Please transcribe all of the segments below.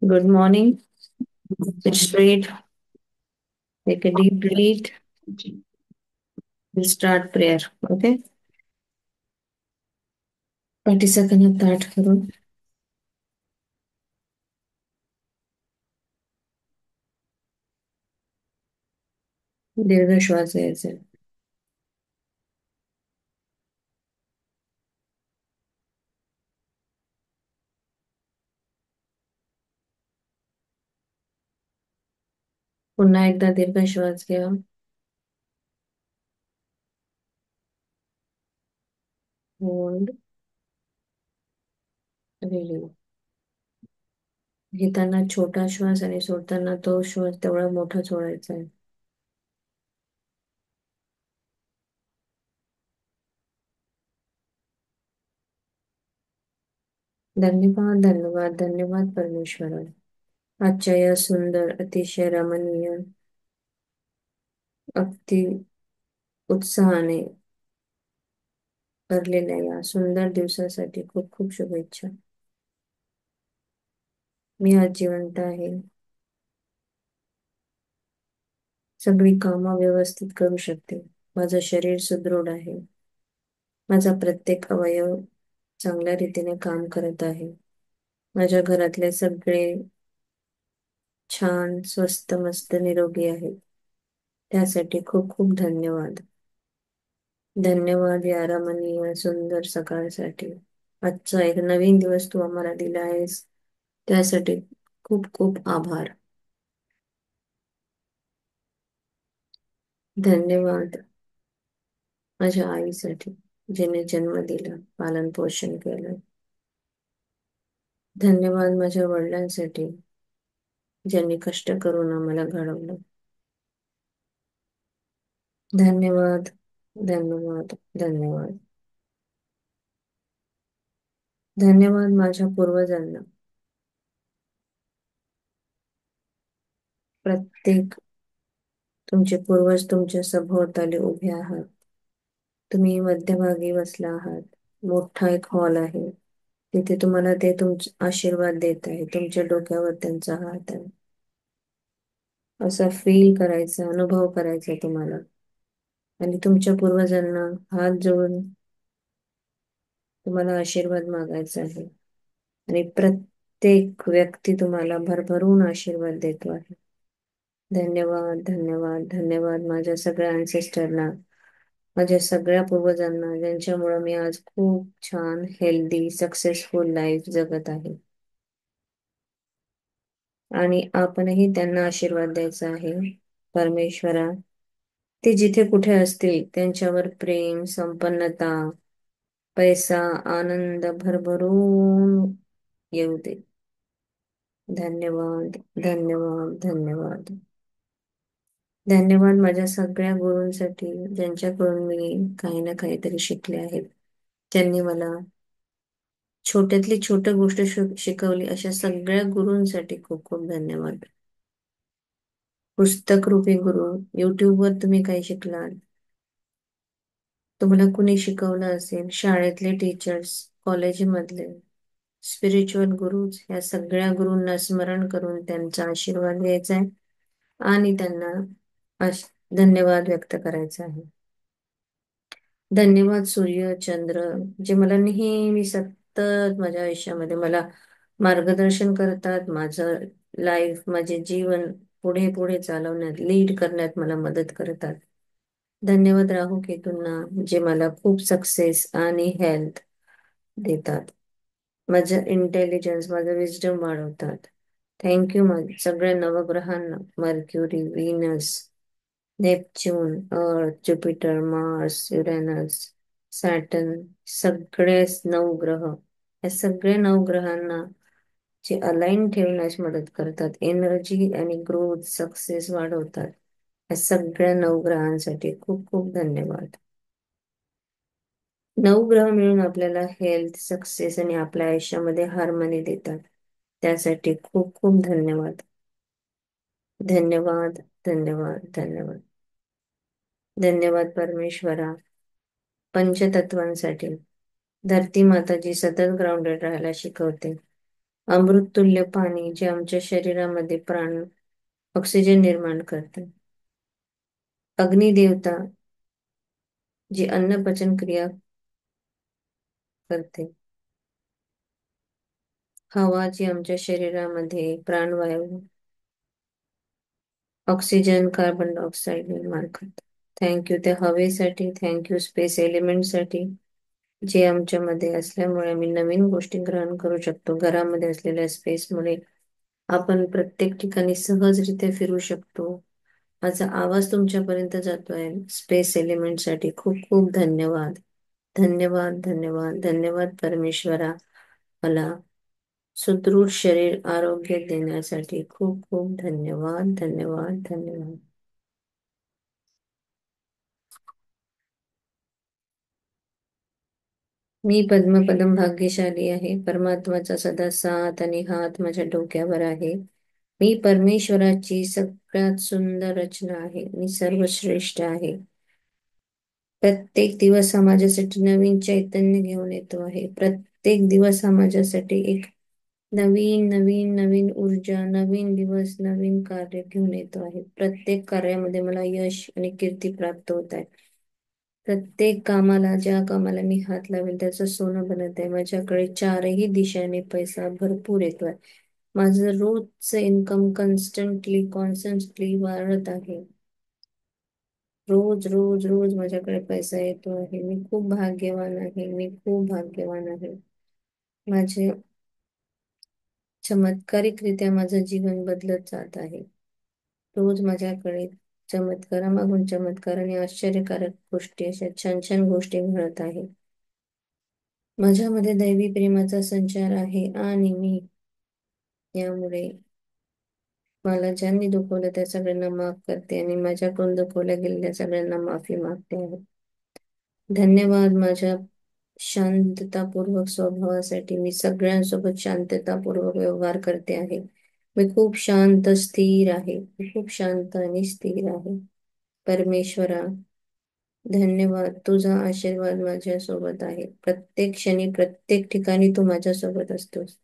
Good morning. Sit straight. Take a deep breath. We'll start prayer. Okay. पाठी second ताट करून दीर्घ श्वास घ्यायचे. पुन्हा एकदा दीर्घ श्वास घ्या. होल्ड. रिलीव्ह. घेताना छोटा श्वास आणि सोडताना तो श्वास तेवढा मोठा सोडायचा आहे. धन्यवाद, धन्यवाद, धन्यवाद परमेश्वरा. आजच्या या सुंदर, अतिशय रमणीय, अगदी उत्साहाने भरलेल्या या सुंदर दिवसासाठी खूप खूप शुभेच्छा. मी आज जिवंत आहे. सगळी कामं व्यवस्थित करू शकते. माझं शरीर सुदृढ आहे. माझा प्रत्येक अवयव चांगल्या रीतीने काम करत आहे. माझ्या घरातले सगळे छान, स्वस्त, मस्त, निरोगी आहेत. त्यासाठी खूप खूप धन्यवाद. धन्यवाद या रमणीय सुंदर सकाळसाठी. आजचा एक नवीन दिवस तू आम्हाला दिला आहेस, त्यासाठी खूप खूप आभार. धन्यवाद माझ्या आईसाठी, जिने जन्म दिला, पालन पोषण केलं. धन्यवाद माझ्या वडिलांसाठी, ज्यांनी कष्ट करून आम्हाला घडवलं. धन्यवाद, धन्यवाद, धन्यवाद. धन्यवाद माझ्या पूर्वजांना. प्रत्येक तुमचे पूर्वज तुमच्या सभोवताली उभे आहात. तुम्ही मध्यभागी बसला आहात. मोठा एक हॉल आहे. तिथे तुम्हाला ते तुमचे आशीर्वाद देत आहे. तुमच्या डोक्यावर त्यांचा हात आहे. असा फील करायचा, अनुभव करायचा तुम्हाला. आणि तुमच्या पूर्वजांना हात जोडून तुम्हाला आशीर्वाद मागायचा आहे. आणि प्रत्येक व्यक्ती तुम्हाला भरभरून आशीर्वाद देतो आहे. धन्यवाद, धन्यवाद, धन्यवाद माझ्या सगळ्या अँसेस्टरना, माझ्या सगळ्या पूर्वजांना, ज्यांच्यामुळे मी आज खूप छान, हेल्दी, सक्सेसफुल लाईफ जगत आहे. आणि आपणही त्यांना आशीर्वाद द्यायचा आहे. परमेश्वरा, ते जिथे कुठे असतील त्यांच्यावर प्रेम, संपन्नता, पैसा, आनंद भरभरून येऊ दे. धन्यवाद, धन्यवाद, धन्यवाद. धन्यवाद माझ्या सगळ्या गुरूंसाठी, ज्यांच्याकडून मी काही ना काहीतरी शिकले आहेत. त्यांनी मला छोट्यातली छोटी गोष्ट शिकवली. अशा सगळ्या गुरूंसाठी खूप खूप धन्यवाद. पुस्तक रूपी गुरु, युट्यूबवर तुम्ही काही शिकलात, तुम्हाला कुणी शिकवलं असेल, शाळेतले टीचर्स, कॉलेजमधले स्पिरिच्युअल गुरुज, या सगळ्या गुरूंना स्मरण करून त्यांचा आशीर्वाद घ्यायचा आहे आणि त्यांना धन्यवाद व्यक्त करायचा आहे. धन्यवाद सूर्य, चंद्र, जे मला नेहमी सतत माझ्या आयुष्यामध्ये मला मार्गदर्शन करतात. माझं लाईफ, माझे जीवन पुढे पुढे चालवण्यात, लीड करण्यात मला मदत करतात. धन्यवाद राहू केतूंना, जे मला खूप सक्सेस आणि हेल्थ देतात. माझं इंटेलिजन्स, माझं विजडम वाढवतात. थँक्यू माझ्या सगळ्या नवग्रहांना, मर्क्युरी, व्हीनस, नेपच्यून, अर्थ, ज्युपिटर, मार्स, युरेनस, सॅटर्न, सगळे 9 ग्रह, या सगळ्या 9 ग्रहांना जे अलाइन ठेवण्यास मदत करतात, एनर्जी आणि ग्रोथ, सक्सेस वाढवतात. या सगळ्या 9 ग्रहांसाठी खूप खूप धन्यवाद. 9 ग्रह मिळून आपल्याला हेल्थ, सक्सेस आणि आपल्या आयुष्यामध्ये हार्मनी देतात. त्यासाठी खूप खूप धन्यवाद. धन्यवाद, धन्यवाद, धन्यवाद. धन्यवाद परमेश्वरा पंचतत्वांसाठी. धरती माता जी सतत ग्राउंडेड राहायला शिकवते, अमृततुल्य पाणी जे आमच्या शरीरामध्ये प्राण ऑक्सिजन निर्माण करते. अग्निदेवता जी अन्न पचन क्रिया करते. हवा जी आमच्या शरीरामध्ये प्राणवायू ऑक्सिजन कार्बन डायऑक्साईड निर्माण करते. थँक्यू त्या हवेसाठी, थँक्यू स्पेस एलिमेंटसाठी, जे आमच्यामध्ये असल्यामुळे आम्ही नवीन गोष्टी ग्रहण करू शकतो. घरामध्ये असलेल्या स्पेसमुळे आपण प्रत्येक ठिकाणी सहजरित्या फिरू शकतो. माझा आवाज तुमच्यापर्यंत जातोय. स्पेस एलिमेंट साठी खूप खूप धन्यवाद. धन्यवाद, धन्यवाद, धन्यवाद परमेश्वरा. मला सुदृढ शरीर आरोग्य देण्यासाठी खूप खूप धन्यवाद, धन्यवाद, धन्यवाद. मी पद्मपदम भाग्यशाली आहे. परमात्माचा सदा साथ आणि हात माझ्या डोक्यावर आहे. मी परमेश्वराची सगळ्यात सुंदर रचना आहे. मी सर्वश्रेष्ठ आहे. प्रत्येक दिवस हा माझ्यासाठी नवीन चैतन्य घेऊन येतो आहे. प्रत्येक दिवस हा माझ्यासाठी एक नवीन नवीन नवीन ऊर्जा, नवीन दिवस, नवीन कार्य घेऊन येतो आहे. प्रत्येक कार्यामध्ये मला यश आणि कीर्ती प्राप्त होत आहे. प्रत्येक कामाला, ज्या कामाला मी हात लावेल त्याचं सोनं बनत आहे. माझ्याकडे चारही दिशाने पैसा भरपूर येतोय. माझं रोजचं इन्कम कॉन्स्टंटली वाढत आहे. रोज रोज रोज माझ्याकडे पैसा येतो आहे. मी खूप भाग्यवान आहे. मी खूप भाग्यवान आहे. माझे चमत्कारिकरित्या माझं जीवन बदलत जात आहे. रोज माझ्याकडे चमत्कारामागून चमत्कार आणि आश्चर्यकारक गोष्टी, अशा छान छान गोष्टी घडत आहे. माझ्यामध्ये दैवी प्रेमाचा संचार आहे आणि मी यामुळे मला ज्यांनी दुखवलं त्या सगळ्यांना माफ करते आणि माझ्याकडून दुखवल्या गेलेल्या सगळ्यांना माफी मागते आहे. धन्यवाद माझ्या शांततापूर्वक स्वभावासाठी. मी सगळ्यांसोबत शांततापूर्वक व्यवहार करते आहे. मी खूप शांत स्थिर आहे. मी खूप शांत आणि स्थिर आहे. परमेश्वरा धन्यवाद. तुझा आशीर्वाद माझ्या सोबत आहे. प्रत्येक क्षणी प्रत्येक ठिकाणी तू माझ्या सोबत असतोस.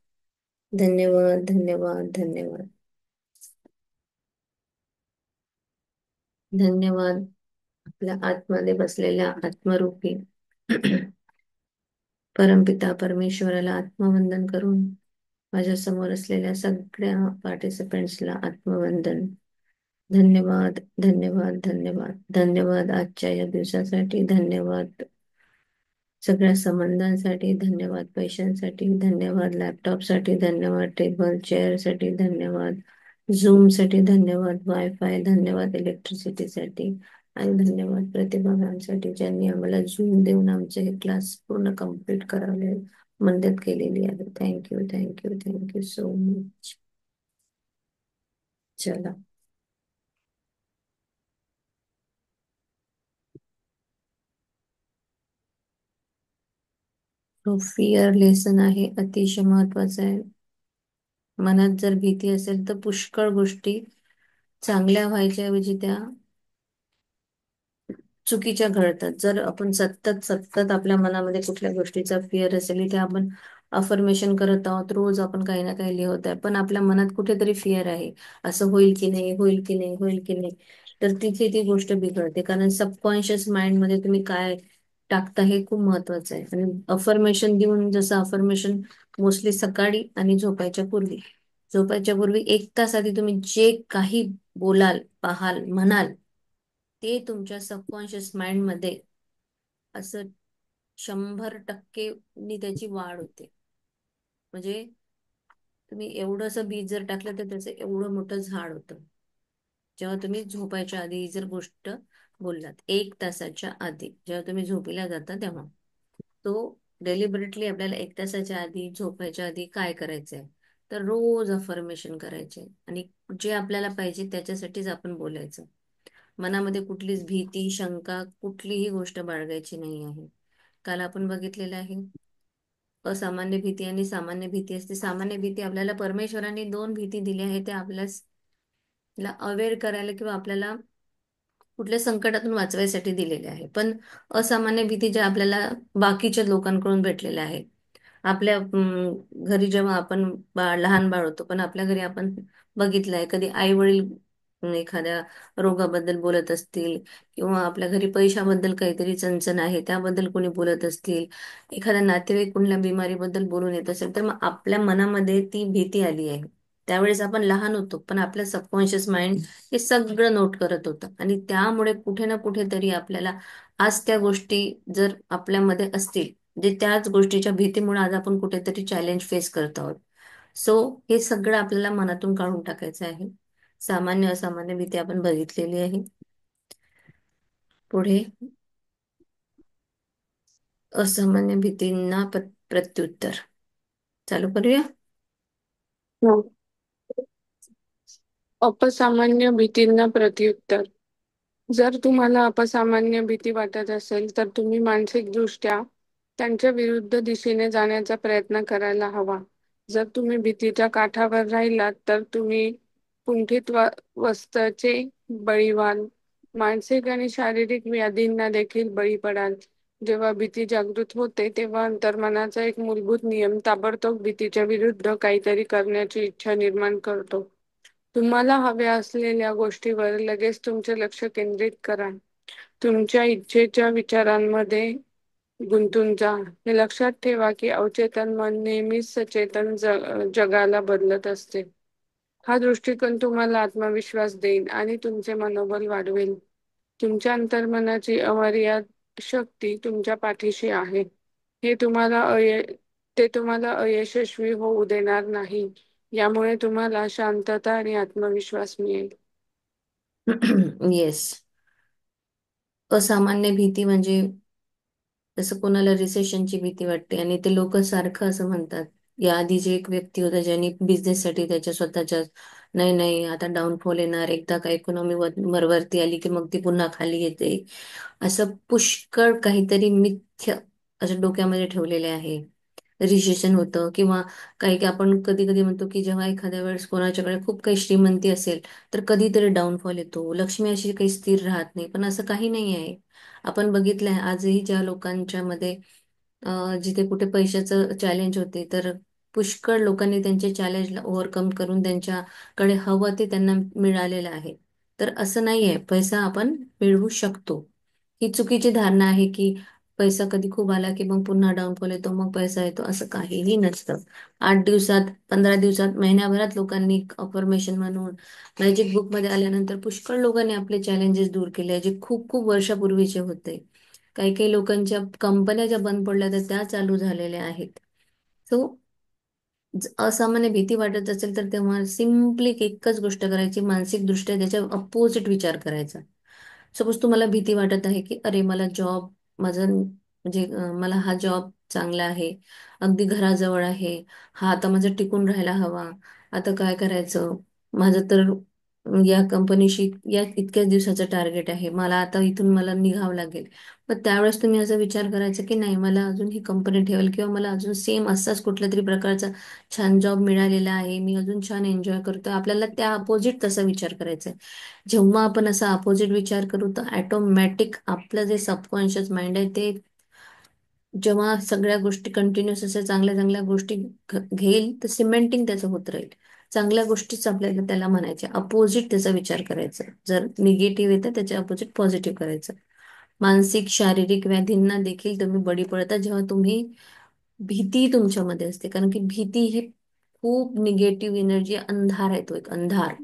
धन्यवाद, धन्यवाद, धन्यवाद. धन्यवाद आपल्या आतमध्ये बसलेल्या आत्मरूपी परमपिता परमेश्वराला आत्मवंदन करून माझ्या समोर असलेल्या सगळ्या पार्टिसिपेंट्सला आत्मवंदन. धन्यवाद, धन्यवाद, धन्यवाद, धन्यवाद आजच्या या दिवसासाठी. धन्यवाद सगळ्या संबंधांसाठी. धन्यवाद पैशांसाठी. धन्यवाद लॅपटॉपसाठी. धन्यवाद टेबल चेअरसाठी. धन्यवाद झूम साठी. धन्यवाद वायफाय. धन्यवाद इलेक्ट्रिसिटीसाठी. आणि धन्यवाद प्रतिभागांसाठी ज्यांनी आम्हाला झूम देऊन आमचे हे क्लास पूर्ण कम्प्लीट करायला मदत केलेली आहे. Thank you, thank you, thank you so much. चला, तो फिअर लेसन आहे, अतिशय महत्वाचा आहे. मनात जर भीती असेल तर पुष्कळ गोष्टी चांगल्या व्हायच्या ऐवजी त्या चुकीच्या घडतात. जर आपण सतत सतत आपल्या मनामध्ये कुठल्या गोष्टीचा फिअर असेल, ते आपण अफर्मेशन करत आहोत, रोज आपण काही ना काही लिहत आहे, पण आपल्या मनात कुठेतरी फिअर आहे, असं होईल की नाही, होईल की नाही, होईल की नाही, तर तिथे ती गोष्ट बिघडते. कारण सबकॉन्शियस माइंड मध्ये तुम्ही काय टाकता हे खूप महत्वाचं आहे. आणि अफर्मेशन देऊन, जसं अफर्मेशन मोस्टली सकाळी आणि झोपायच्या पूर्वी 1 तास आधी तुम्ही जे काही बोलाल, पाहाल, म्हणाल, ते तुमच्या सबकॉन्शियस माइंड मध्ये असं 100% नी त्याची वाढ होते. म्हणजे तुम्ही एवढंसं बीज जर टाकलं तर त्याचं एवढं मोठं झाड होतं. जेव्हा तुम्ही झोपायच्या आधी ही जर गोष्ट बोललात, 1 तासाच्या आधी जेव्हा तुम्ही झोपीला जाता तेव्हा, तो डेलिबरेटली आपल्याला 1 तासाच्या आधी, झोपायच्या आधी काय करायचंय, तर रोज अफर्मेशन करायचे आणि जे आपल्याला पाहिजे त्याच्यासाठीच आपण बोलायचं. मनामध्ये कुठलीच भीती, शंका, कुठलीही गोष्ट बाळगायची नाही आहे. काल आपण बघितलेलं आहे, असामान्य भीती आणि सामान्य भीती असते. सामान्य भीती आपल्याला परमेश्वराने 2 भीती दिल्या आहेत, त्या आपल्याला अवेअर करायला किंवा आपल्याला कुठल्या संकटातून वाचवायसाठी दिलेल्या आहे. पण असामान्य भीती ज्या आपल्याला बाकीच्या लोकांकडून भेटलेल्या आहेत, आपल्या घरी जेव्हा आपण लहान बाळ होतो, पण आपल्या घरी आपण बघितलंय कधी आई वडील एखाद्या रोगाबद्दल बोलत असतील, किंवा आपल्या घरी पैशाबद्दल काहीतरी चणचण आहे त्याबद्दल कोणी बोलत असतील, एखाद्या नातेवाईक कुठल्या बिमारीबद्दल बोलून येत असेल, तर मग आपल्या मनामध्ये ती भीती आली आहे. त्यावेळेस आपण लहान होतो, पण आपलं सबकॉन्शियस माइंड हे सगळं नोट करत होतं, आणि त्यामुळे कुठे ना कुठेतरी आपल्याला आज त्या गोष्टी जर आपल्यामध्ये असतील, जे त्याच गोष्टीच्या भीतीमुळे आज आपण कुठेतरी चॅलेंज फेस करत आहोत. सो हे सगळं आपल्याला मनातून काढून टाकायचं आहे. सामान्य असामान्य भीती आपण बघितलेली आहे. पुढे असामान्य भीतींना प्रत्युत्तर चालू करूया. हो. अपसामान्य भीतींना प्रत्युत्तर. जर तुम्हाला अपसामान्य भीती वाटत असेल तर तुम्ही मानसिकदृष्ट्या त्यांच्या विरुद्ध दिशेने जाण्याचा प्रयत्न करायला हवा. जर तुम्ही भीतीच्या काठावर राहिलात तर तुम्ही कुंठित वस्ताचे बळी व्हाल. मानसिक आणि शारीरिक व्याधींना देखील बळी पडाल. जेव्हा भीती जागृत होते तेव्हा अंतर्मनाचा एक मूलभूत नियम ताबडतोब भीतीच्या विरुद्ध काहीतरी करण्याची इच्छा निर्माण करतो. तुम्हाला हव्या असलेल्या गोष्टीवर लगेच तुमचे लक्ष केंद्रित करा. तुमच्या इच्छेच्या विचारांमध्ये गुंतून जा. हे लक्षात ठेवा की अवचेतन मन नेहमीच सचेतन जगाला बदलत असते. हा दृष्टिकोन तुम्हाला आत्मविश्वास देईल आणि तुमचे मनोबल वाढवेल. तुमच्या अंतर्मनाची अमर्याद शक्ती तुमच्या पाठीशी आहे. हे तुम्हाला ते तुम्हाला अयशस्वी होऊ देणार नाही. यामुळे तुम्हाला शांतता आणि आत्मविश्वास मिळेल. येस. असामान्य भीती म्हणजे जसं कोणाला रिसेशनची भीती वाटते, आणि ते लोक सारखं असं म्हणतात. या आधी जे एक व्यक्ती होता ज्यांनी बिझनेससाठी त्याच्या स्वतःच्या, नाही नाही आता डाऊनफॉल येणार, एकदा का इकॉनॉमी वरती आली की मग ती पुन्हा खाली येते, असं पुष्कळ काहीतरी मिथ्य असं डोक्यामध्ये ठेवलेले आहे. रिसेशन होतं, किंवा काही की आपण कधी कधी म्हणतो की जेव्हा एखाद्या वेळेस कोणाच्याकडे खूप काही श्रीमंती असेल, तर कधीतरी डाऊनफॉल येतो, लक्ष्मी अशी काही स्थिर राहत नाही. पण असं काही नाही आहे. आपण बघितलंय आजही ज्या लोकांच्या मध्ये जिथे कुठे पैशाचं चॅलेंज होते, तर पुष्कळ लोकांनी त्यांचे चॅलेंजला ओव्हरकम करून त्यांच्याकडे हवं ते त्यांना मिळालेलं आहे. तर असं नाही आहे, पैसा आपण मिळवू शकतो. ही चुकीची धारणा आहे की पैसा कधी खूप आला की मग पुन्हा डाऊनफॉल येतो, मग पैसा येतो, असं काहीही नसतं. 8 दिवसात, 15 दिवसात, महिन्याभरात लोकांनी अफर्मेशन म्हणून मॅजिक बुक मध्ये आल्यानंतर पुष्कळ लोकांनी आपले चॅलेंजेस दूर केले, जे खूप खूप वर्षापूर्वीचे होते. काही काही लोकांच्या कंपन्या ज्या बंद पडल्या तर त्या चालू झालेल्या आहेत. सो असामान्य भीती वाटत असेल तर तेव्हा सिम्पली एकच गोष्ट करायची, मानसिक दृष्ट्या त्याच्या अपोजिट विचार करायचा. सपोज तुम्हाला भीती वाटत आहे की अरे मला जॉब, माझं म्हणजे मला हा जॉब चांगला आहे, अगदी घराजवळ आहे, हा आता माझं टिकून राहायला हवा, आता काय करायचं, माझं तर या कंपनीशी या इतक्याच दिवसाचं टार्गेट आहे, मला आता इथून मला निघावं लागेल. मग त्यावेळेस तुम्ही असा विचार करायचा की नाही, मला अजून ही कंपनी ठेवेल, किंवा मला अजून सेम असाच कुठल्या तरी प्रकारचा छान जॉब मिळालेला आहे, मी अजून छान एन्जॉय करतोय. आपल्याला त्या अपोजिट तसा विचार करायचा आहे. जेव्हा आपण असा अपोजिट विचार करू तर ॲटोमॅटिक आपलं जे सबकॉन्शियस माइंड आहे ते, जेव्हा सगळ्या गोष्टी कंटिन्युअस अशा चांगल्या चांगल्या गोष्टी घेईल, तर सिमेंटिंग त्याचं होत राहील. चांगल्या गोष्टीच आपल्याला त्याला म्हणायच्या, अपोजिट त्याचा विचार करायचा. जर निगेटिव्ह येतं त्याच्या अपोजिट पॉझिटिव्ह करायचं. मानसिक शारीरिक व्याधींना देखील तुम्ही बळी पडता जेव्हा तुम्ही भीती तुमच्यामध्ये असते, कारण की भीती ही खूप निगेटिव्ह एनर्जी, अंधार आहे, तो एक अंधार,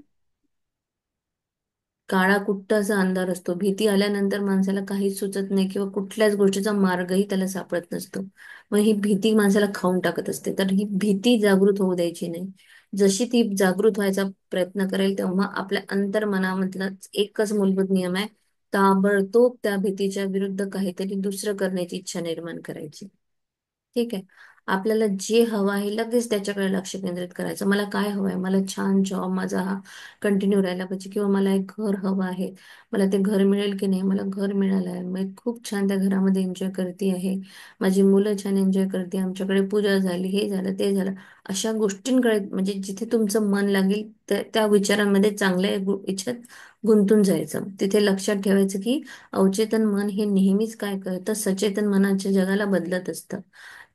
काळा कुट्टाचा अंधार असतो. भीती आल्यानंतर माणसाला काहीच सुचत नाही, किंवा कुठल्याच गोष्टीचा मार्गही त्याला सापडत नसतो. मग ही भीती माणसाला खाऊन टाकत असते. तर ही भीती जागृत होऊ द्यायची नाही. जशी ती जागृत व्हायचा प्रयत्न करेल तेव्हा आपल्या अंतर्मनामधला एकच मूलभूत नियम आहे, ताबडतोब त्या भीतीच्या विरुद्ध काहीतरी दुसरं करण्याची इच्छा निर्माण करायची. ठीक आहे. आपल्याला जे हवं आहे लगेच त्याच्याकडे लक्ष केंद्रित करायचं. मला काय हवं आहे, मला छान जॉब माझा हा कंटिन्यू राहायला पाहिजे, किंवा मला एक घर हवं आहे, मला ते घर मिळेल की नाही, मला घर मिळालं आहे, मी खूप छान त्या घरामध्ये एन्जॉय करते आहे, माझी मुलं छान एन्जॉय करते, आमच्याकडे पूजा झाली, हे झालं ते झालं. अशा गोष्टींकडे म्हणजे जिथे तुमचं मन लागेल त्या विचारांमध्ये, चांगल्या इच्छेत गुंतून जायचं. तिथे लक्षात ठेवायचं की अवचेतन मन हे नेहमीच काय करतं, सचेतन मनाच्या जगाला बदलत असतं.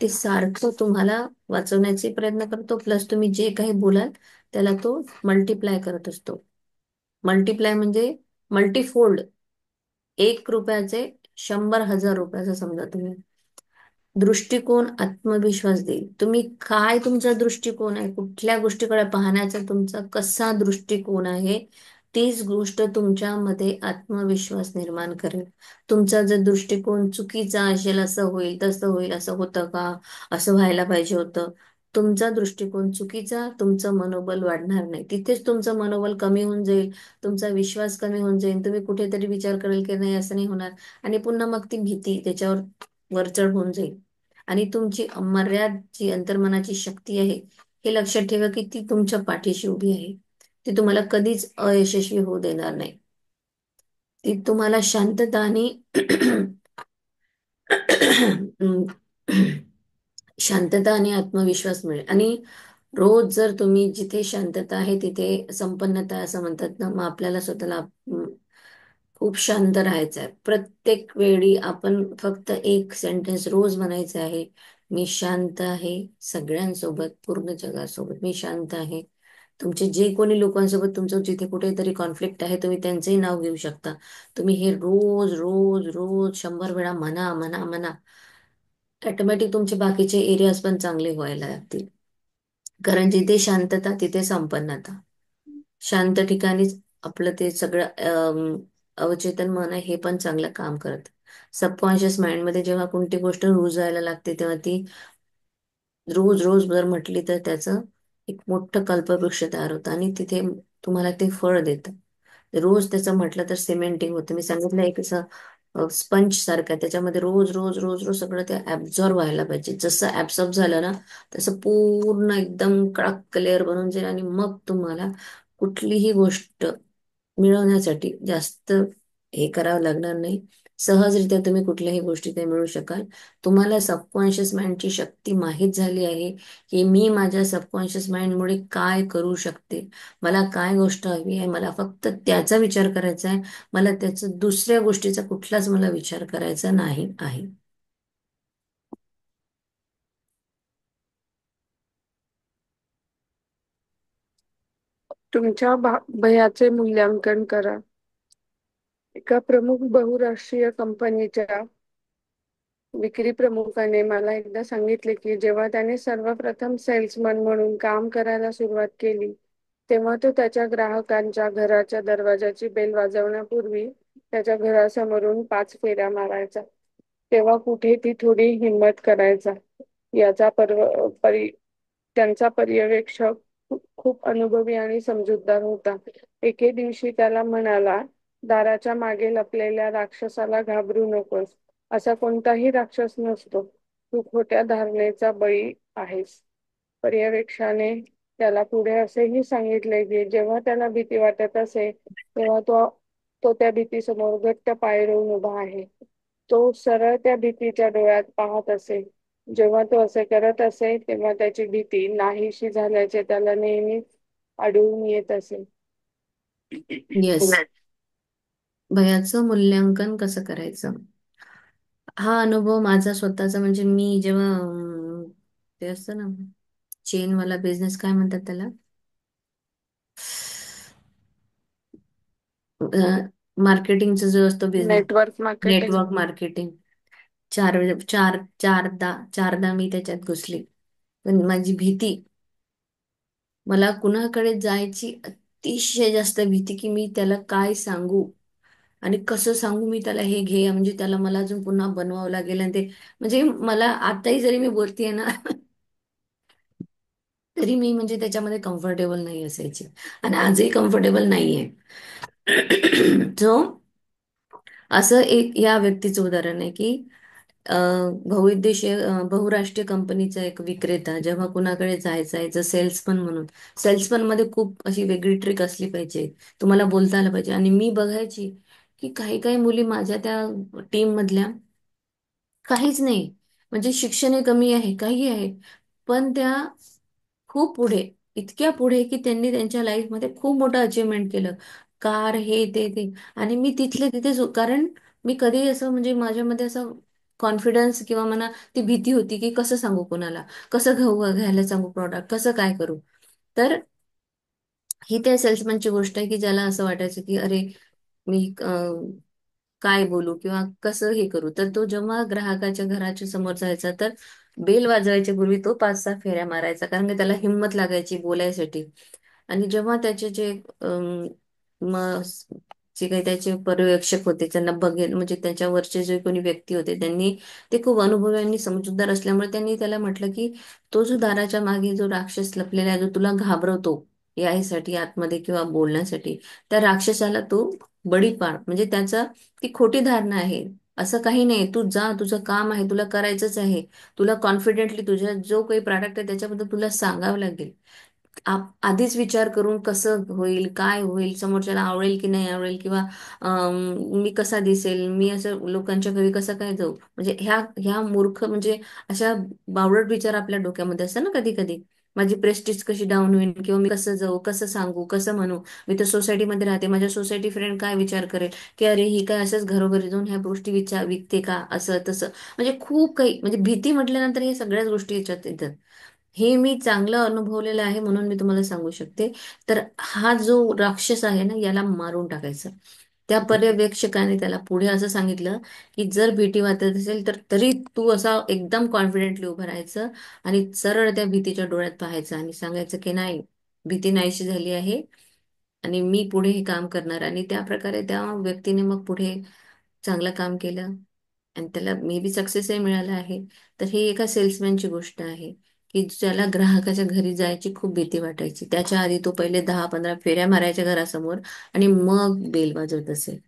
ते सारखं तुम्हाला वाचवण्याचे प्रयत्न करतो, प्लस तुम्ही जे काही बोलाल त्याला तो मल्टिप्लाय करत असतो. मल्टिप्लाय म्हणजे मल्टीफोल्ड. 1 रुपयाचे 100,000 रुपयाचा समजा तुम्ही. दृष्टिकोन आत्मविश्वास देईल. तुम्ही काय तुमचा दृष्टिकोन आहे, कुठल्या गोष्टीकडे पाहण्याचा तुमचा कसा दृष्टिकोन आहे, तीच गोष्ट तुमच्यामध्ये आत्मविश्वास निर्माण करेल. तुमचा जर दृष्टिकोन चुकीचा असेल, असं होईल तसं होईल, असं होतं का, असं व्हायला पाहिजे होतं, तुमचा दृष्टिकोन चुकीचा, तुमचं मनोबल वाढणार नाही. तिथेच तुमचं मनोबल कमी होऊन जाईल, तुमचा विश्वास कमी होऊन जाईल. तुम्ही कुठेतरी विचार करेल की नाही, असं नाही होणार, आणि पुन्हा मग ती भीती त्याच्यावर वरचढ होऊन जाईल. आणि तुमची अमर्याद जी अंतर्मनाची शक्ती आहे, हे लक्षात ठेवा की ती तुमच्या पाठीशी उभी आहे. ती तुम्हाला कधीच अयशस्वी होऊ देणार नाही. ती तुम्हाला शांतता आणि शांतता आणि आत्मविश्वास मिळेल. आणि रोज जर तुम्ही, जिथे शांतता आहे तिथे संपन्नता आहे असं म्हणतात ना, मग आपल्याला स्वतःला खूप शांत राहायचं आहे. प्रत्येक वेळी आपण फक्त एक सेंटेन्स रोज म्हणायचं आहे: मी शांत आहे सगळ्यांसोबत, पूर्ण जगासोबत मी शांत आहे. तुमचे जे कोणी लोकांसोबत तुमचं जिथे कुठेतरी कॉन्फ्लिक्ट आहे, तुम्ही त्यांचंही नाव घेऊ शकता. तुम्ही हे रोज रोज रोज 100 वेळा म्हणा म्हणा म्हणा. ऑटोमॅटिक तुमचे बाकीचे एरियाज पण चांगले व्हायला लागतील. कारण जिथे शांतता तिथे संपन्नता. शांत ठिकाणीच आपलं ते सगळं अवचेतन मन आहे, हे पण चांगलं काम करत. सबकॉन्शियस माइंडमध्ये जेव्हा कोणती गोष्ट रुजायला लागते, तेव्हा ती रोज रोज जर म्हटली तर त्याचं एक मोठं कल्पवृक्ष तयार होतं आणि तिथे तुम्हाला ते फळ देतं. रोज त्याचं म्हटलं तर सिमेंटिंग होतं. मी सांगितलं एक असं स्पंज सारखं आहे. त्याच्यामध्ये रोज रोज रोज रोज सगळं ते ऍब्झॉर्ब व्हायला पाहिजे. जसं ऍब्झॉर्ब झालं ना, तसं पूर्ण एकदम कडक क्लिअर बनून जाईल आणि मग तुम्हाला कुठलीही गोष्ट मिळवण्यासाठी जास्त हे करावं लागणार नाही. सहजरित्या तुम्ही कुठल्याही गोष्टी ते मिळू शकाल. तुम्हाला सबकॉन्शियस माइंडची शक्ती माहीत झाली आहे की मी माझ्या सबकॉन्शियस माइंडमुळे काय करू शकते. मला काय गोष्ट हवी आहे, मला फक्त त्याचा विचार करायचा आहे. मला त्याचं दुसऱ्या गोष्टीचा कुठलाच मला विचार करायचा नाही आहे. तुमच्या भयाचे मूल्यांकन करा. एका प्रमुख बहुराष्ट्रीय कंपनीच्या विक्री प्रमुखाने मला एकदा सांगितले की जेव्हा त्याने सर्वप्रथम सेल्समन म्हणून काम करायला सुरुवात केली, तेव्हा तो त्याच्या ग्राहकांच्या घराच्या दरवाजाची बेल वाजवण्यापूर्वी त्याच्या घरासमोरून 5 फेऱ्या मारायचा. तेव्हा कुठे ती थोडी हिंमत करायचा. याचा त्यांचा पर्यवेक्षक खूप अनुभवी आणि समजूतदार होता. एके दिवशी त्याला म्हणाला, दाराच्या मागे लपलेल्या राक्षसाला घाबरू नकोस. असा कोणताही राक्षस नसतो. तू खोट्या धारणेचा बळी आहेस. पर्यवेक्षाने त्याला पुढे असेही सांगितले की जेव्हा त्याला भीती वाटत असे, तेव्हा तो तो त्या भीतीसमोर घट्ट पाय रोवून उभा आहे. तो सरळ त्या भीतीच्या डोळ्यात पाहत असे. जेव्हा तो असे करत असे, तेव्हा त्याची भीती नाहीशी झाल्याचे त्याला नेहमीच आढळून येत असे. येस. भयाचं मूल्यांकन कसं करायचं, हा अनुभव माझा स्वतःचा. म्हणजे मी जेव्हा ते असतं ना, चेनवाला बिझनेस, काय म्हणतात त्याला, मार्केटिंगचा जो असतो business, network marketing. Network marketing. चार चार चारदा चारदा मी त्याच्यात घुसली. पण माझी भीती, मला कुणाकडे जायची अतिशय जास्त भीती की मी त्याला काय सांगू आणि कसं सांगू. मी त्याला हे घे, म्हणजे त्याला मला अजून पुन्हा बनवावं लागेल आणि ते, म्हणजे मला आताही जरी मी बोलतेय ना तरी मी म्हणजे त्याच्यामध्ये कम्फर्टेबल नाही असायची आणि आजही कम्फर्टेबल नाहीये. जो असं एक या व्यक्तीचं उदाहरण आहे की बहुराष्ट्रीय कंपनीचा एक विक्रेता जेव्हा कुणाकडे जायचा आहे, जर सेल्समन म्हणून. सेल्समन मध्ये खूप अशी वेगळी ट्रिक असली पाहिजे, तुम्हाला बोलता आलं पाहिजे. आणि मी बघायची की काही काही मुली माझ्या त्या टीम मधल्या काहीच नाही, म्हणजे शिक्षण कमी आहे, काही आहे, पण त्या खूप पुढे, इतक्या पुढे की त्यांनी त्यांच्या लाईफमध्ये खूप मोठं अचिव्हमेंट केलं. कार, हे ते ते. आणि मी तिथले तिथेच कारण मी कधी असं म्हणजे माझ्यामध्ये असं कॉन्फिडन्स किंवा म्हणा ती भीती होती की कसं सांगू कोणाला, कसं घ्यायला सांगू प्रॉडक्ट, कसं काय करू. तर ही त्या सेल्समॅनची गोष्ट आहे की ज्याला असं वाटायचं की अरे मी काय बोलू किंवा कसं हे करू. तर तो जेव्हा ग्राहकाच्या घराच्या समोर जायचा तर बेल वाजवायच्या पूर्वी तो 5-6 फेऱ्या मारायचा, कारण की त्याला हिंमत लागायची बोलायसाठी. आणि जेव्हा त्याचे जे म जे काही त्याचे पर्यवेक्षक होते त्यांना बघेल, म्हणजे त्याच्यावरचे जे कोणी व्यक्ती होते त्यांनी, ते खूप अनुभवी आणि समजूतदार असल्यामुळे त्यांनी त्याला म्हटलं की तो जो दाराच्या मागे जो राक्षस लपलेला आहे, जो तुला घाबरवतो यायसाठी आतमध्ये किंवा बोलण्यासाठी, त्या राक्षसाला तू बळी पाड. म्हणजे त्याचा ती खोटी धारणा आहे. असं काही नाही, तू जा, तुझं काम आहे, तुला करायचंच आहे. तुला कॉन्फिडेंटली तुझ्या जो काही प्रॉडक्ट आहे त्याच्याबद्दल तुला सांगावं लागेल. आधीच विचार करून कसं होईल, काय होईल, समोरच्याला आवडेल की नाही आवडेल, किंवा मी कसा दिसेल, मी असं लोकांच्या घरी कसं काय जाऊ, म्हणजे ह्या ह्या मूर्ख, म्हणजे अशा बावळट विचार आपल्या डोक्यामध्ये असतात ना कधी कधी. माझी प्रेस्टिज कशी डाऊन होईल, किंवा मी कसं जाऊ, कसं सांगू, कसं म्हणू. मी तर सोसायटीमध्ये राहते, माझ्या सोसायटी फ्रेंड काय विचार करेल, की अरे ही काय असंच घरोघरी जाऊन ह्या गोष्टी विकते का, असं तसं. म्हणजे खूप काही, म्हणजे भीती म्हटल्यानंतर हे सगळ्याच गोष्टी याच्यात येतात. हे मी चांगलं अनुभवलेलं आहे म्हणून मी तुम्हाला सांगू शकते. तर हा जो राक्षस आहे ना, याला मारून टाकायचं. त्या पर्यवेक्षकाने त्याला पुढे असं सांगितलं की जर भीती वाटत असेल तर तरी तू असा एकदम कॉन्फिडेंटली उभं राहायचं आणि सरळ त्या भीतीच्या डोळ्यात पाहायचं आणि सांगायचं की नाही, भीती नाहीशी झाली आहे आणि मी पुढे हे काम करणार. आणि त्या प्रकारे त्या व्यक्तीने मग पुढे चांगलं काम केलं आणि त्याला मे बी सक्सेसही मिळाला आहे. तर ही एका सेल्समॅनची गोष्ट आहे की ज्याला ग्राहकाच्या घरी जायची खूप भीती वाटायची. त्याच्या आधी तो पहिले 10-15 फेऱ्या मारायच्या घरासमोर आणि मग बेल वाजवत असेल.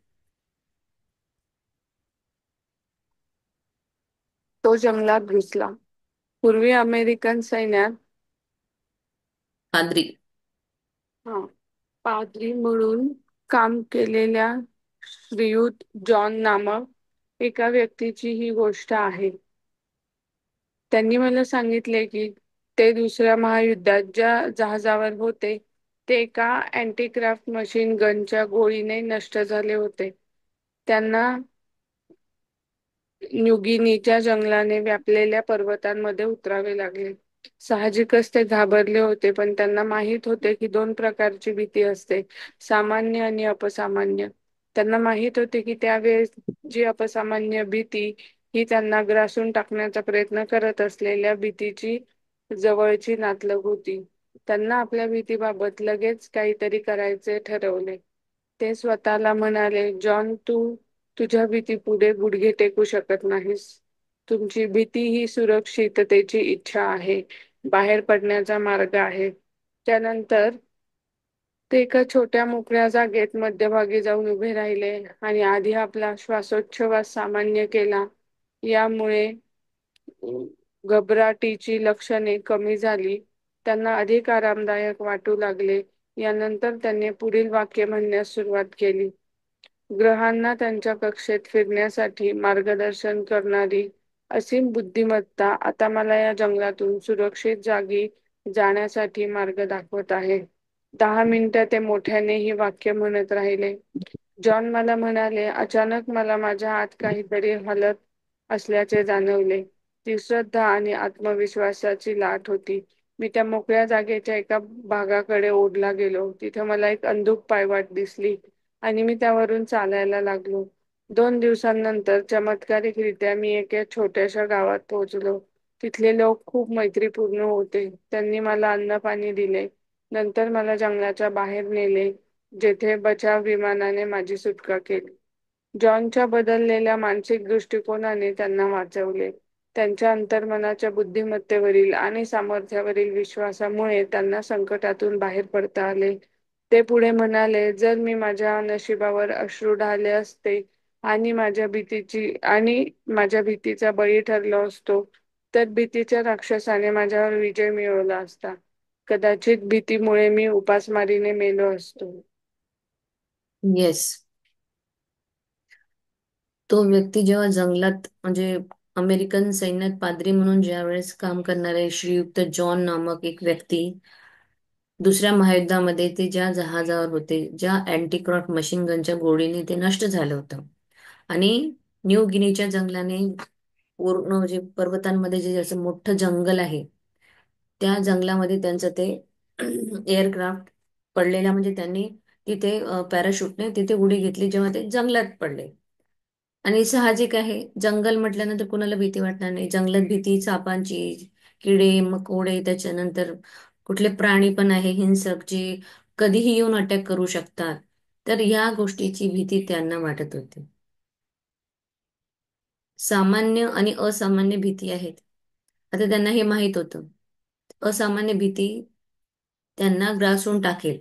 तो जंगलात घुसला. पूर्वी अमेरिकन सैन्यात पाद्री. हा पाद्री म्हणून काम केलेल्या श्रीयुत जॉन नामक एका व्यक्तीची ही गोष्ट आहे. त्यांनी मला सांगितले की ते दुसऱ्या महायुद्धात ज्या जहाजावर होते ते एका अँटीक्राफ्ट मशीन गनच्या गोळीने नष्ट झाले होते. त्यांना न्यूगिनीच्या जंगलाने व्यापलेल्या पर्वतांमध्ये उतरावे लागले. साहजिकच ते घाबरले होते, पण त्यांना माहित होते की दोन प्रकारची भीती असते, सामान्य आणि अपसामान्य. त्यांना माहित होते की त्यावेळेस जी अपसामान्य भीती ही त्यांना ग्रासून टाकण्याचा प्रयत्न करत असलेल्या भीतीची जवळची नातलग होती. त्यांना आपल्या भीतीबाबत लगेच काहीतरी करायचे ठरवले. ते स्वतःला म्हणाले, जॉन, तू तुझ्या भीतीपुढे गुडघे टेकू शकत नाहीस. तुमची भीती ही सुरक्षिततेची इच्छा आहे, बाहेर पडण्याचा मार्ग आहे. त्यानंतर ते एका छोट्या मोकळ्या जागेत मध्यभागी जाऊन उभे राहिले आणि आधी आपला श्वासोच्छवास सामान्य केला. यामुळे घबराटीची लक्षणे कमी झाली. त्यांना अधिक आरामदायक वाटू लागले. यानंतर त्यांनी पुढील वाक्य म्हणण्यास सुरुवात केली. ग्रहांना त्यांच्या कक्षेत फिरण्यासाठी मार्गदर्शन करणारी असीम बुद्धिमत्ता आता मला या जंगलातून सुरक्षित जागी जाण्यासाठी मार्ग दाखवत आहे. 10 मिनिटं ते मोठ्याने ही वाक्य म्हणत राहिले. जॉन मला म्हणाले, अचानक मला माझ्या आत काहीतरी हलत असल्याचे जाणवले. ती श्रद्धा आणि आत्मविश्वासाची लाट होती. मी त्या मोकळ्या जागेच्या एका भागाकडे ओढला गेलो. तिथे मला एक अंधुक पायवाट दिसली आणि मी त्यावरून चालायला लागलो. 2 दिवसांनंतर चमत्कारिकरित्या मी एका छोट्याशा गावात पोहोचलो. तिथले लोक खूप मैत्रीपूर्ण होते. त्यांनी मला अन्न पाणी दिले. नंतर मला जंगलाच्या बाहेर नेले, जेथे बचाव विमानाने माझी सुटका केली. जॉनच्या बदललेल्या मानसिक दृष्टिकोनाने त्यांना वाचवले. त्यांच्या अंतर्मनाच्या बुद्धिमत्तेवरील आणि सामर्थ्यावरील विश्वासामुळे त्यांना संकटातून बाहेर पडता आले. ते पुढे म्हणाले, जर मी माझ्या नशिबावर अश्रू ढाळले असते आणि माझ्या भीतीचा बळी ठरलो असतो, तर भीतीच्या राक्षसाने माझ्यावर विजय मिळवला असता. कदाचित भीतीमुळे मी उपासमारीने मेलो असतो. येस. तो व्यक्ती जेव्हा जंगलात, म्हणजे अमेरिकन सैन्यात पाद्री म्हणून ज्या वेळेस काम करणारे श्रीयुक्त जॉन नामक एक व्यक्ती, दुसऱ्या महायुद्धामध्ये ते ज्या जहाजावर होते, ज्या अँटीक्रॉट मशीन गनच्या गोळीने ते नष्ट झालं होतं आणि न्यू गिनीच्या जंगलाने पूर्ण म्हणजे पर्वतांमध्ये जे असं मोठं जंगल आहे, त्या जंगलामध्ये त्यांचं ते एअरक्राफ्ट पडलेला, म्हणजे त्यांनी तिथे पॅराशूटने तिथे उडी घेतली जेव्हा ते जंगलात पडले. आणि साहजिक आहे, जंगल म्हटल्यानंतर कुणाला भीती वाटणार नाही. जंगलात भीती सापांची, किडे मकोडे, त्याच्यानंतर कुठले प्राणी पण आहे हिंसक जे कधीही येऊन अटॅक करू शकतात. तर या गोष्टीची भीती त्यांना वाटत होती. सामान्य आणि असामान्य भीती आहेत. आता त्यांना हे माहित होतं, असामान्य भीती त्यांना ग्रासून टाकेल.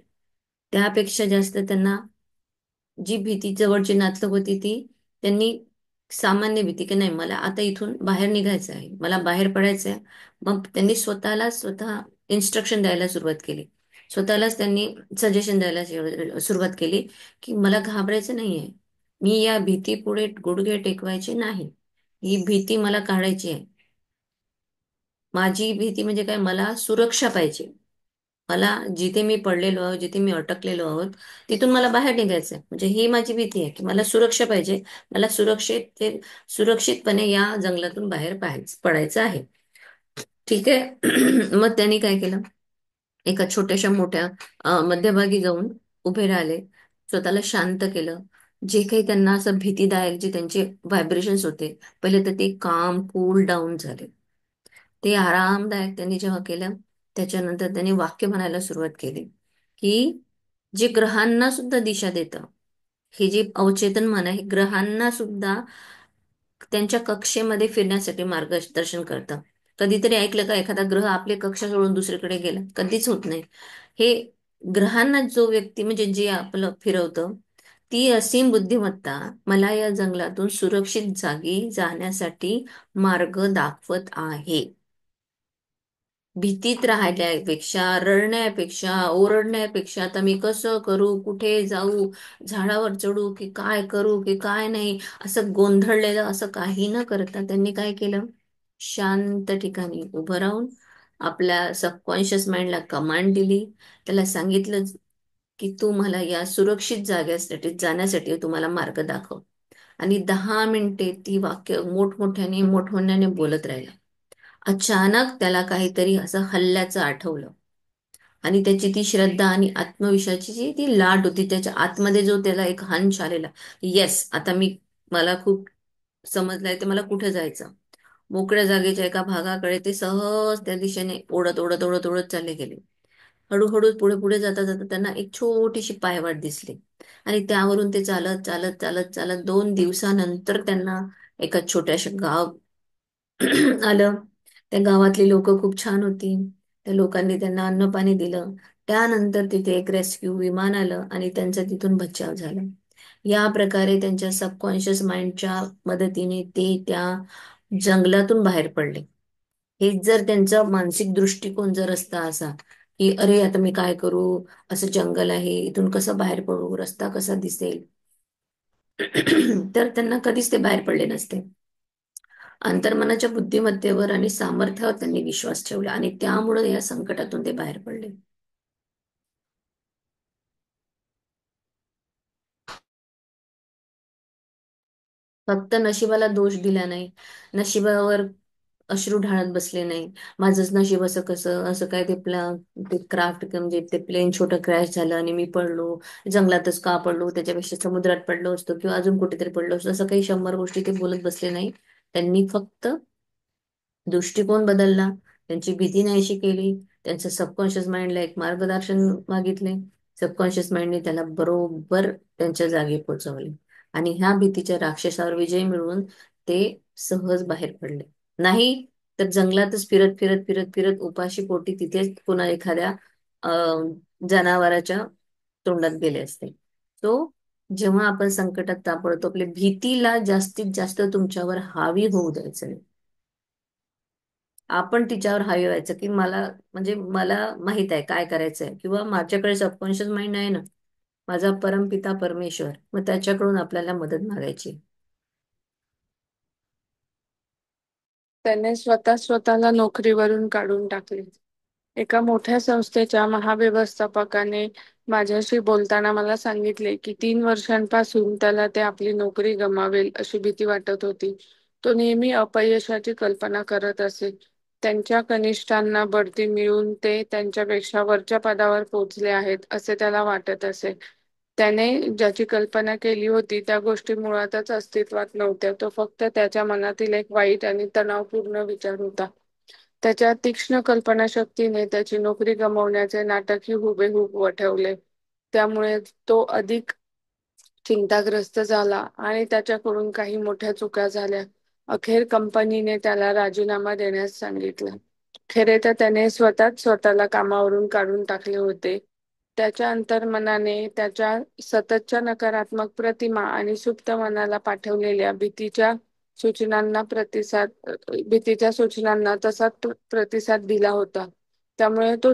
त्यापेक्षा जास्त त्यांना जी भीती जवळची नातलग होती ती, त्यांनी सामान्य भीती की नाही, मला आता इथून बाहेर निघायचं आहे, मला बाहेर पडायचं आहे. मग त्यांनी स्वतःला स्वतः इन्स्ट्रक्शन द्यायला सुरुवात केली. स्वतःलाच त्यांनी सजेशन द्यायला सुरुवात केली की मला घाबरायचं नाहीये. मी या भीती पुढे गुडघे टेकवायचे नाही. ही भीती मला काढायची आहे. माझी भीती म्हणजे काय, मला सुरक्षा पाहिजे. मला जिथे मी पडलेलो आहोत, जिथे मी अटकलेलो आहोत, तिथून मला बाहेर निघायचं आहे. म्हणजे ही माझी भीती आहे की मला सुरक्षा पाहिजे. मला सुरक्षितपणे या जंगलातून बाहेर पडायचं आहे. ठीक आहे. मग त्यांनी काय केलं, एका छोट्याशा मोठ्या मध्यभागी जाऊन उभे राहिले. स्वतःला शांत केलं. जे काही त्यांना असं भीतीदायक जे त्यांचे व्हायब्रेशन्स होते, पहिले तर ते काम कूल डाऊन झाले. ते आरामदायक त्यांनी जेव्हा केलं, त्याच्यानंतर त्यांनी वाक्य म्हणायला सुरुवात केली की जे ग्रहांना सुद्धा दिशा देतं, हे जे अवचेतन मन आहे, ग्रहांना सुद्धा त्यांच्या कक्षेमध्ये फिरण्यासाठी मार्गदर्शन करतं. कधीतरी ऐकलं का एखादा ग्रह आपले कक्षा सोडून दुसरीकडे गेला? कधीच होत नाही. हे ग्रहांना जो व्यक्ती म्हणजे जे आपलं फिरवतं, ती असीम बुद्धिमत्ता मला या जंगलातून सुरक्षित जागी जाण्यासाठी मार्ग दाखवत आहे. भीतीत राहिल्यापेक्षा, रडण्यापेक्षा, ओरडण्यापेक्षा, आता मी कसं करू, कुठे जाऊ, झाडावर चढू की काय करू की काय नाही, असं गोंधळलेलं असं काही न करता त्यांनी काय केलं, शांत ठिकाणी उभं राहून आपल्या सबकॉन्शियस माइंडला कमांड दिली. त्याला सांगितलं की तू मला या सुरक्षित जागेसाठी जाण्यासाठी तुम्हाला मार्ग दाखव. आणि 10 मिनिटे ती वाक्य मोठमोठ्याने मोठमोठ्याने बोलत राहिला. अचानक त्याला काहीतरी असं हल्ल्याचं आठवलं. आणि त्याची ती श्रद्धा आणि आत्मविश्वासाची जी ती लाट होती त्याच्या आतमध्ये, जो त्याला एक हंच आलेला, येस आता मला खूप समजलंय ते मला कुठे जायचं. मोकळ्या जागेच्या एका भागाकडे ते सहज त्या दिशेने ओढत ओढत ओढत ओढत चालले गेले. हळूहळू पुढे पुढे जाता जाता त्यांना एक छोटीशी पायवाट दिसली. आणि त्यावरून ते चालत चालत चालत चालत 2 दिवसानंतर त्यांना एका छोट्याशा गाव आलं. त्या गावातली लोक खूप छान होती. त्या लोकांनी त्यांना अन्न पाणी दिलं. त्यानंतर तिथे एक रेस्क्यू विमान आलं आणि त्यांचा तिथून बचाव झाला. या प्रकारे त्यांच्या सबकॉन्शियस माइंडच्या मदतीने ते त्या जंगलातून बाहेर पडले. हेच जर त्यांचा मानसिक दृष्टिकोन जर असता असा की अरे आता मी काय करू, असं जंगल आहे, इथून कसं बाहेर पडू, रस्ता कसा दिसेल, तर त्यांना कधीच ते बाहेर पडले नसते. अंतर्मनाच्या बुद्धिमत्तेवर आणि सामर्थ्यावर त्यांनी विश्वास ठेवला आणि त्यामुळे या संकटातून ते बाहेर पडले. फक्त नशिबाला दोष दिला नाही, नशिबावर अश्रू ढाळत बसले नाही. माझंच नशीब असं कसं, असं काय ते क्राफ्ट म्हणजे ते प्लेन छोटं क्रॅश झालं आणि मी पडलो, जंगलातच का पडलो, त्याच्यापेक्षा समुद्रात पडलो असतो किंवा अजून कुठेतरी पडलो असतो, असं काही 100 गोष्टी ते बोलत बसले नाही. त्यांनी फक्त दृष्टिकोन बदलला, त्यांची भीती नाहीशी केली, त्यांचं सबकॉन्शियस माइंडला एक मार्गदर्शन मागितले. सबकॉन्शियस माइंडने त्याला बरोबर त्यांच्या जागी पोहोचवले. आणि ह्या भीतीच्या राक्षसावर विजय मिळवून ते सहज बाहेर पडले. नाही तर जंगलातच फिरत फिरत फिरत फिरत उपाशी पोटी तिथेच पुन्हा एखाद्या अं जनावराच्या तोंडात गेले असते. तो जेव्हा आपण संकटात सापडतो, आपल्या भीतीला जास्तीत जास्त तुमच्यावर हावी होऊ द्यायचं नाही. आपण तिच्यावर हावी व्हायचं की मला, म्हणजे मला माहित आहे काय करायचंय, किंवा माझ्याकडे सबकॉन्शियस माइंड आहे ना, माझा परमपिता परमेश्वर, मग त्याच्याकडून आपल्याला मदत मागायची. त्याने स्वतःला नोकरीवरून काढून टाकले. एका मोठ्या संस्थेच्या महाव्यवस्थापकाने माझ्याशी बोलताना मला सांगितले की 3 वर्षांपासून त्याला ते आपली नोकरी गमावेल अशी भीती वाटत होती. तो नेहमी अपयशाची कल्पना करत असे. त्यांच्या कनिष्ठांना बढती मिळून ते त्यांच्यापेक्षा वरच्या पदावर पोहोचले आहेत असे त्याला वाटत असे. त्याने ज्याची कल्पना केली होती त्या गोष्टी मुळातच अस्तित्वात नव्हत्या. तो फक्त त्याच्या मनातील एक वाईट आणि तणावपूर्ण विचार होता. त्याच्या तीक्ष्ण कल्पनाशक्तीने त्याची नोकरी गमावण्याचे नाटकही हुबेहूब वठवले. त्यामुळे तो अधिक चिंताग्रस्त झाला आणि त्याच्याकडून काही मोठ्या चुका झाल्या. अखेर कंपनीने त्याला राजीनामा देण्यास सांगितलं. खरे तर त्याने स्वतःच स्वतःला कामावरून काढून टाकले होते. त्याच्या अंतर्मनाने त्याच्या सततच्या नकारात्मक प्रतिमा आणि सुप्त मनाला पाठवलेल्या भीतीच्या सूचनांना तसाच प्रतिसाद दिला होता. त्यामुळे तो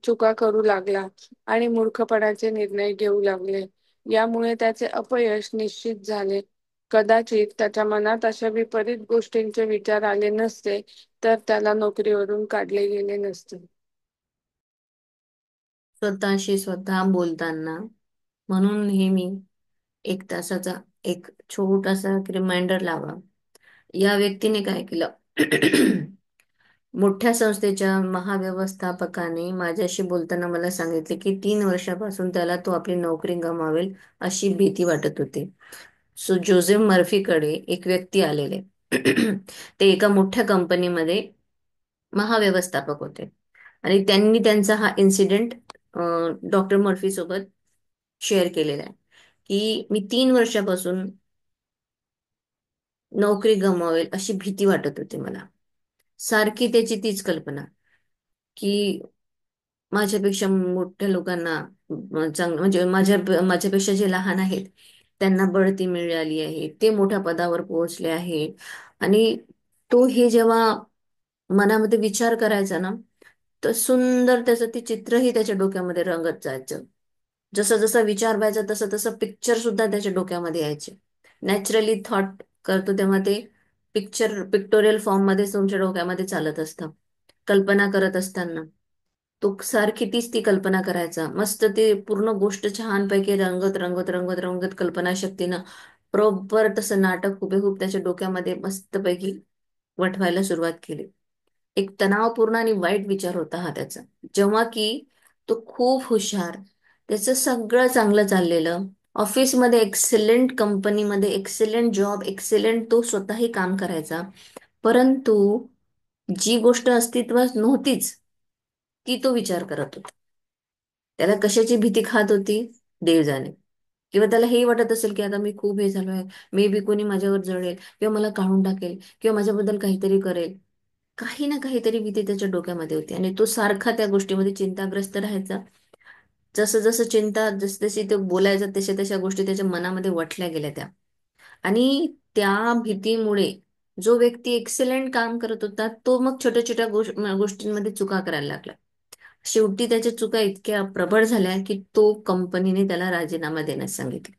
चुका करू लागला आणि मूर्खपणाचे निर्णय घेऊ लागले. यामुळे त्याचे अपयश निश्चित झाले. कदाचित त्याच्या मनात अशा विपरीत गोष्टींचे विचार आले नसते तर त्याला नोकरीवरून काढले गेले नसते. स्वतःशी स्वतः बोलताना म्हणून नेहमी 1 तासाचा एक छोटासा रिमाइंडर लावा. या व्यक्तीने काय केलं? मोठ्या संस्थेच्या महाव्यवस्थापकाने माझ्याशी बोलताना मला सांगितले की 3 वर्षापासून त्याला तो आपली नोकरी गमावेल अशी भीती वाटत होती. सो जोझेफ मर्फीकडे एक व्यक्ती आलेले. ते एका मोठ्या कंपनीमध्ये महाव्यवस्थापक होते आणि त्यांनी त्यांचा हा इन्सिडेंट डॉक्टर मर्फी सोबत शेअर केलेला आहे की मी 3 वर्षापासून नोकरी गमावेल अशी भीती वाटत होती मला. सारखी त्याची तीच कल्पना की माझ्यापेक्षा मोठ्या लोकांना म्हणजे माझ्यापेक्षा जे लहान आहेत त्यांना बढती मिळाली आहे, ते मोठ्या पदावर पोहोचले आहे. आणि तो हे जेव्हा मनामध्ये विचार करायचा ना, तर सुंदर त्याचं ते चित्रही त्याच्या डोक्यामध्ये रंगत जायचं. जसं जसं विचार व्हायचा तसं तसं पिक्चर सुद्धा त्याच्या डोक्यामध्ये यायचे. नॅचरली थॉट करतो तेव्हा ते पिक्टोरियल फॉर्म मध्ये तुमच्या डोक्यामध्ये चालत असतं. कल्पना करत असताना तो सारखी तीच ती कल्पना करायचा. मस्त ते पूर्ण गोष्ट छानपैकी रंगत रंगत रंगत रंगत कल्पनाशक्तीनं बरोबर तसं नाटक हुबेहूब त्याच्या डोक्यामध्ये मस्तपैकी वठवायला सुरुवात केली. एक तणावपूर्ण आणि वाईट विचार होता हा त्याचा. जेव्हा की तो खूप हुशार, त्याचं सगळं चांगलं चाललेलं, ऑफिसमध्ये एक्सलेंट, कंपनीमध्ये एक्सलेंट जॉब, एक्सलेंट तो स्वतःही काम करायचा. परंतु जी गोष्ट अस्तित्वात नव्हतीच ती तो विचार करत होता. त्याला कशाची भीती खात होती देव जाणे. किंवा त्याला हे वाटत असेल की आता मी खूप हे झालो आहे, मे बी कोणी माझ्यावर जळेल किंवा मला काढून टाकेल किंवा माझ्याबद्दल काहीतरी करेल. काही ना काहीतरी भीती त्याच्या डोक्यामध्ये होती आणि तो सारखा त्या गोष्टीमध्ये चिंताग्रस्त राहायचा. जसं जसं चिंता, जस जशी तो बोलायचा तशा तशा गोष्टी त्याच्या मनामध्ये वठल्या गेल्या त्या. आणि त्या भीतीमुळे जो व्यक्ती एक्सलंट काम करत होता तो मग छोट्या छोट्या गोष्टींमध्ये चुका करायला लागला. शेवटी त्याच्या चुका इतक्या प्रबळ झाल्या की तो कंपनीने त्याला राजीनामा देण्यास सांगितले.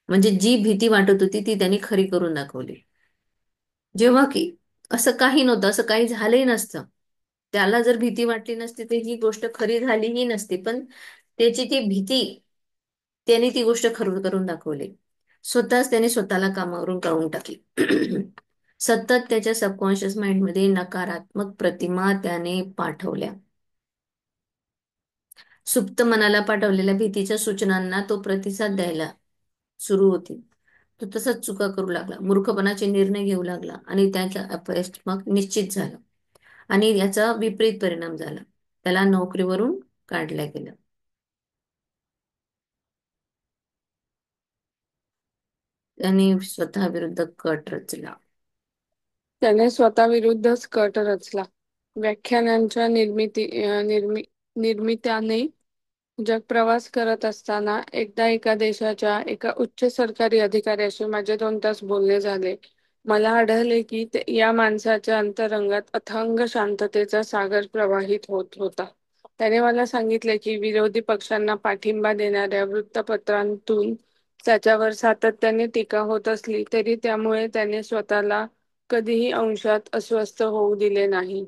म्हणजे जी भीती वाटत होती ती त्यांनी खरी करून दाखवली. जेव्हा की असं काही नव्हतं, असं काही झालंही नसतं. त्याला जर भीती वाटली नसती तर ही गोष्ट खरी झालीही नसती. पण त्याची ती भीती, त्याने ती गोष्ट खरं करून दाखवली. स्वतःच त्याने स्वतःला कामावरून काढून टाकली. सतत त्याच्या सबकॉन्शियस माइंडमध्ये नकारात्मक प्रतिमा त्याने पाठवल्या. सुप्त मनाला पाठवलेल्या भीतीच्या सूचनांना तो प्रतिसाद द्यायला सुरू होती. तो तसाच चुका करू लागला, मूर्खपणाचे निर्णय घेऊ लागला आणि त्याचा अपयश मग निश्चित झाला. आणि याचा विपरीत परिणाम झाला. त्याला नोकरीवरून काढलं गेलं. त्याने स्वतः विरुद्ध कट रचला. त्याने स्वतःविरुद्धच कट रचला. व्याख्यानांच्या निर्मित्याने जग प्रवास करत असताना एकदा एका देशाच्या एका उच्च सरकारी अधिकाऱ्याशी माझे 2 तास बोलणे झाले. मला आढळले की या माणसाच्या अंतरंगात अथांग शांततेचा सागर प्रवाहित होत होता. त्याने मला सांगितले की विरोधी पक्षांना पाठिंबा देणाऱ्या वृत्तपत्रांतून त्याच्यावर सातत्याने टीका होत असली तरी त्यामुळे त्याने स्वतःला कधीही अंशात अस्वस्थ होऊ दिले नाही.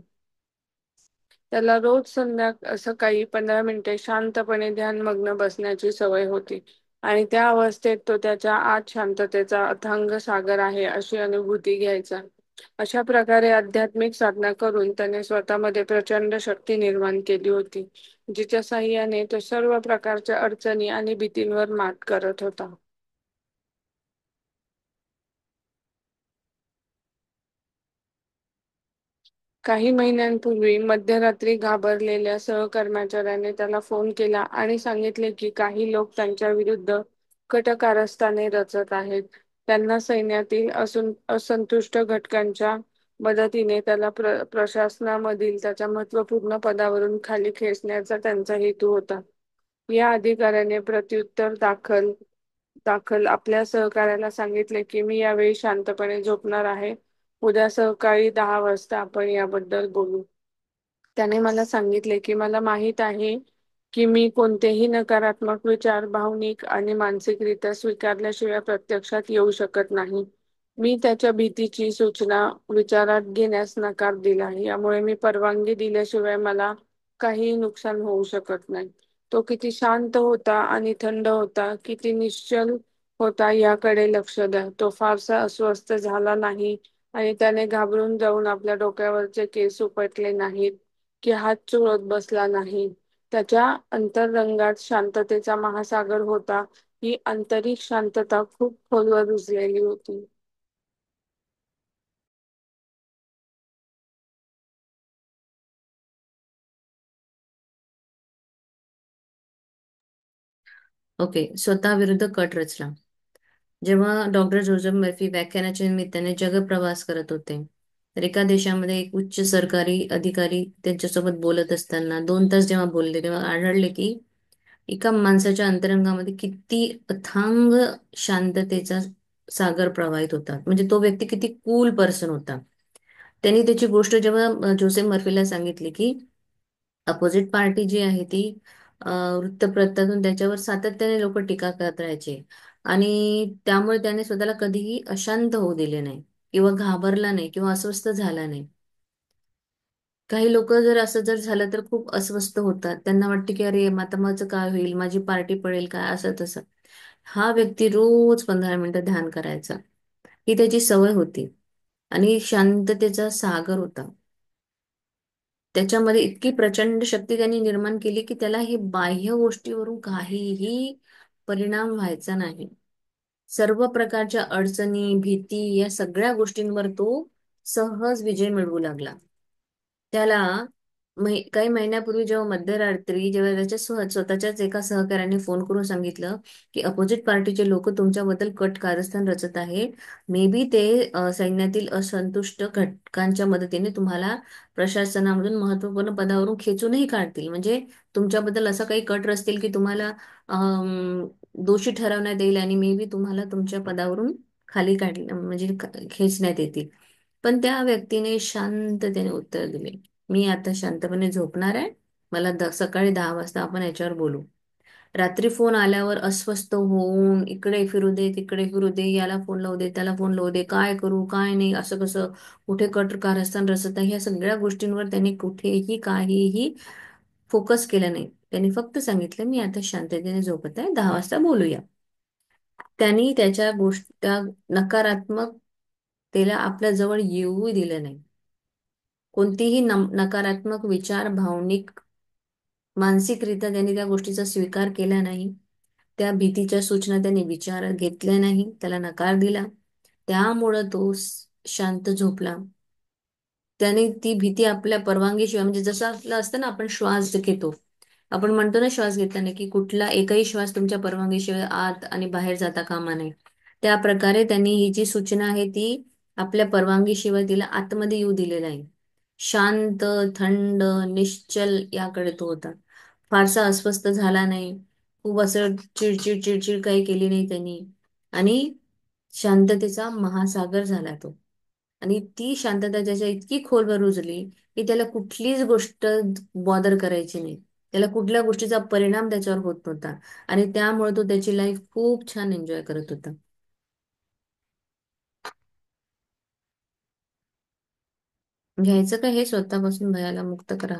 त्याला रोज सकाळी 15 मिनिटे शांतपणे ध्यानमग्न बसण्याची सवय होती. आणि त्या अवस्थेत तो त्याच्या आत शांततेचा अथांग सागर आहे अशी अनुभूती घ्यायचा. अशा प्रकारे आध्यात्मिक साधना करून त्याने स्वतःमध्ये प्रचंड शक्ती निर्माण केली होती, जिच्या साहाय्याने तो सर्व प्रकारच्या अडचणी आणि भीतींवर मात करत होता. काही महिन्यांपूर्वी मध्यरात्री घाबरलेल्या सहकर्मचाऱ्याने त्याला फोन केला आणि सांगितले की काही लोक त्यांच्या विरुद्ध कट कारस्थाने रचत आहेत. त्यांना सैन्यातील असंतुष्ट घटकांच्या मदतीने त्याला प्रशासनामधील त्याच्या महत्त्वपूर्ण पदावरून खाली खेचण्याचा त्यांचा हेतू होता. या अधिकाऱ्याने प्रत्युत्तर दाखल दाखल आपल्या सहकार्याला सांगितले की मी यावेळी शांतपणे झोपणार आहे. उद्या सकाळी 10 वाजता आपण याबद्दल बोलू. त्याने मला सांगितले की मला माहीत आहे की मी कोणतेही नकारात्मक विचार भावनिक आणि मानसिकरित्या स्वीकारल्याशिवाय प्रत्यक्षात येऊ शकत नाही. मी त्याच्या भीतीची सूचना विचारात घेण्यास नकार दिला. यामुळे मी परवानगी दिल्याशिवाय मला काहीही नुकसान होऊ शकत नाही. तो किती शांत होता आणि थंड होता, किती निश्चल होता याकडे लक्ष द्या. तो फारसा अस्वस्थ झाला नाही आणि त्याने घाबरून जाऊन आपल्या डोक्यावरचे केस उपटले नाहीत की हात चोळत बसला नाही. त्याच्या अंतरंगात शांततेचा महासागर होता. ही आंतरिक शांतता खूप खोलवर रुजलेली होती. ओके, स्वतःविरुद्ध कट रचला. जेव्हा डॉक्टर जोझफ मर्फी व्याख्यानाच्या निमित्ताने जगप्रवास करत होते, तर एका देशामध्ये एक उच्च सरकारी अधिकारी त्यांच्यासोबत बोलत असताना 2 तास जेव्हा बोलले, तेव्हा आढळले की एका माणसाच्या अंतरंगामध्ये किती अथांग शांततेचा सागर प्रवाहित होता. म्हणजे तो व्यक्ती किती कूल पर्सन होता. त्यांनी त्याची गोष्ट जेव्हा जोसेफ मर्फीला सांगितली की अपोजिट पार्टी जी आहे ती वृत्तपत्रातून त्याच्यावर सातत्याने लोक टीका करत राहायचे आणि त्यामुळे त्याने स्वतःला कधीही अशांत होऊ दिले नाही किंवा घाबरला नाही किंवा अस्वस्थ झाला नाही. काही लोक जर असं जर झालं तर खूप अस्वस्थ होतात. त्यांना वाटते की अरे आता माझं काय होईल, माझी पार्टी पडेल काय, असं तसं. हा व्यक्ती रोज 15 मिनिटं ध्यान करायचा. ही त्याची सवय होती आणि शांततेचा सागर होता. त्याच्यामध्ये इतकी प्रचंड शक्ती त्यांनी निर्माण केली की त्याला ही बाह्य गोष्टीवरून काहीही परिणाम व्हायचा नाही. सर्व प्रकारच्या अडचणी, भीती या सगळ्या गोष्टींवर तो सहज विजय मिळवू लागला. त्याला काही महिन्यापूर्वी जेव्हा मध्यरात्री जेव्हा त्याच्या स्वतःच्याच एका सहकार्याने फोन करून सांगितलं की अपोजिट पार्टीचे लोक तुमच्याबद्दल कट कारस्थान रचत आहे. मे बी ते सैन्यातील असंतुष्ट घटकांच्या मदतीने तुम्हाला प्रशासनामधून महत्त्वपूर्ण पदावरून खेचूनही काढतील. म्हणजे तुमच्याबद्दल असं काही कट रचतील की तुम्हाला दोषी ठरवण्यात येईल आणि मे बी तुम्हाला तुमच्या पदावरून खाली म्हणजे खेचण्यात येतील. पण त्या व्यक्तीने शांततेने उत्तर दिले, मी आता शांतपणे झोपणार आहे. मला सकाळी 10 वाजता आपण याच्यावर बोलू. रात्री फोन आल्यावर अस्वस्थ होऊन इकडे फिरू दे तिकडे फिरू दे, याला फोन लावू दे त्याला फोन लावू दे, काय करू काय नाही, असं कसं, कुठे कट कारस्थान रचत आहे, ह्या सगळ्या गोष्टींवर त्यांनी कुठेही काहीही फोकस केला नाही. त्यांनी फक्त सांगितलं मी आता शांततेने झोपत आहे, 10 वाजता बोलूया. त्यांनी त्याच्या त्या नकारात्मकतेला आपल्या जवळ येऊ दिलं नाही. कोणतीही नकारात्मक विचार भावनिक मानसिकरित्या त्यांनी त्या गोष्टीचा स्वीकार केला नाही. त्या भीतीच्या सूचना त्यांनी विचारात घेतल्या नाही, त्याला नकार दिला. त्यामुळं तो शांत झोपला. त्याने ती भीती आपल्या परवानगीशिवाय, म्हणजे जसं आपलं असतं ना, आपण श्वास घेतो, आपण म्हणतो ना श्वास घेताना की कुठला एकही श्वास तुमच्या परवानगीशिवाय आत आणि बाहेर जाता कामा नये. त्या प्रकारे त्यांनी ही जी सूचना आहे ती आपल्या परवानगीशिवाय तिला आतमध्ये येऊ दिलेला आहे. शांत, थंड, निश्चल याकडे तो होता. फारसा अस्वस्थ झाला नाही. खूप असं चिडचिड चिडचिड काही केली नाही त्यांनी. आणि शांततेचा महासागर झाला तो. आणि ती शांतता त्याच्या इतकी खोलवर रुजली की त्याला कुठलीच गोष्ट बॉदर करायची नाही. त्याला कुठल्या गोष्टीचा परिणाम त्याच्यावर होत नव्हता आणि त्यामुळे तो त्याची लाईफ खूप छान एन्जॉय करत होता. घ्यायचं का हे स्वतःपासून भयाला मुक्त करा.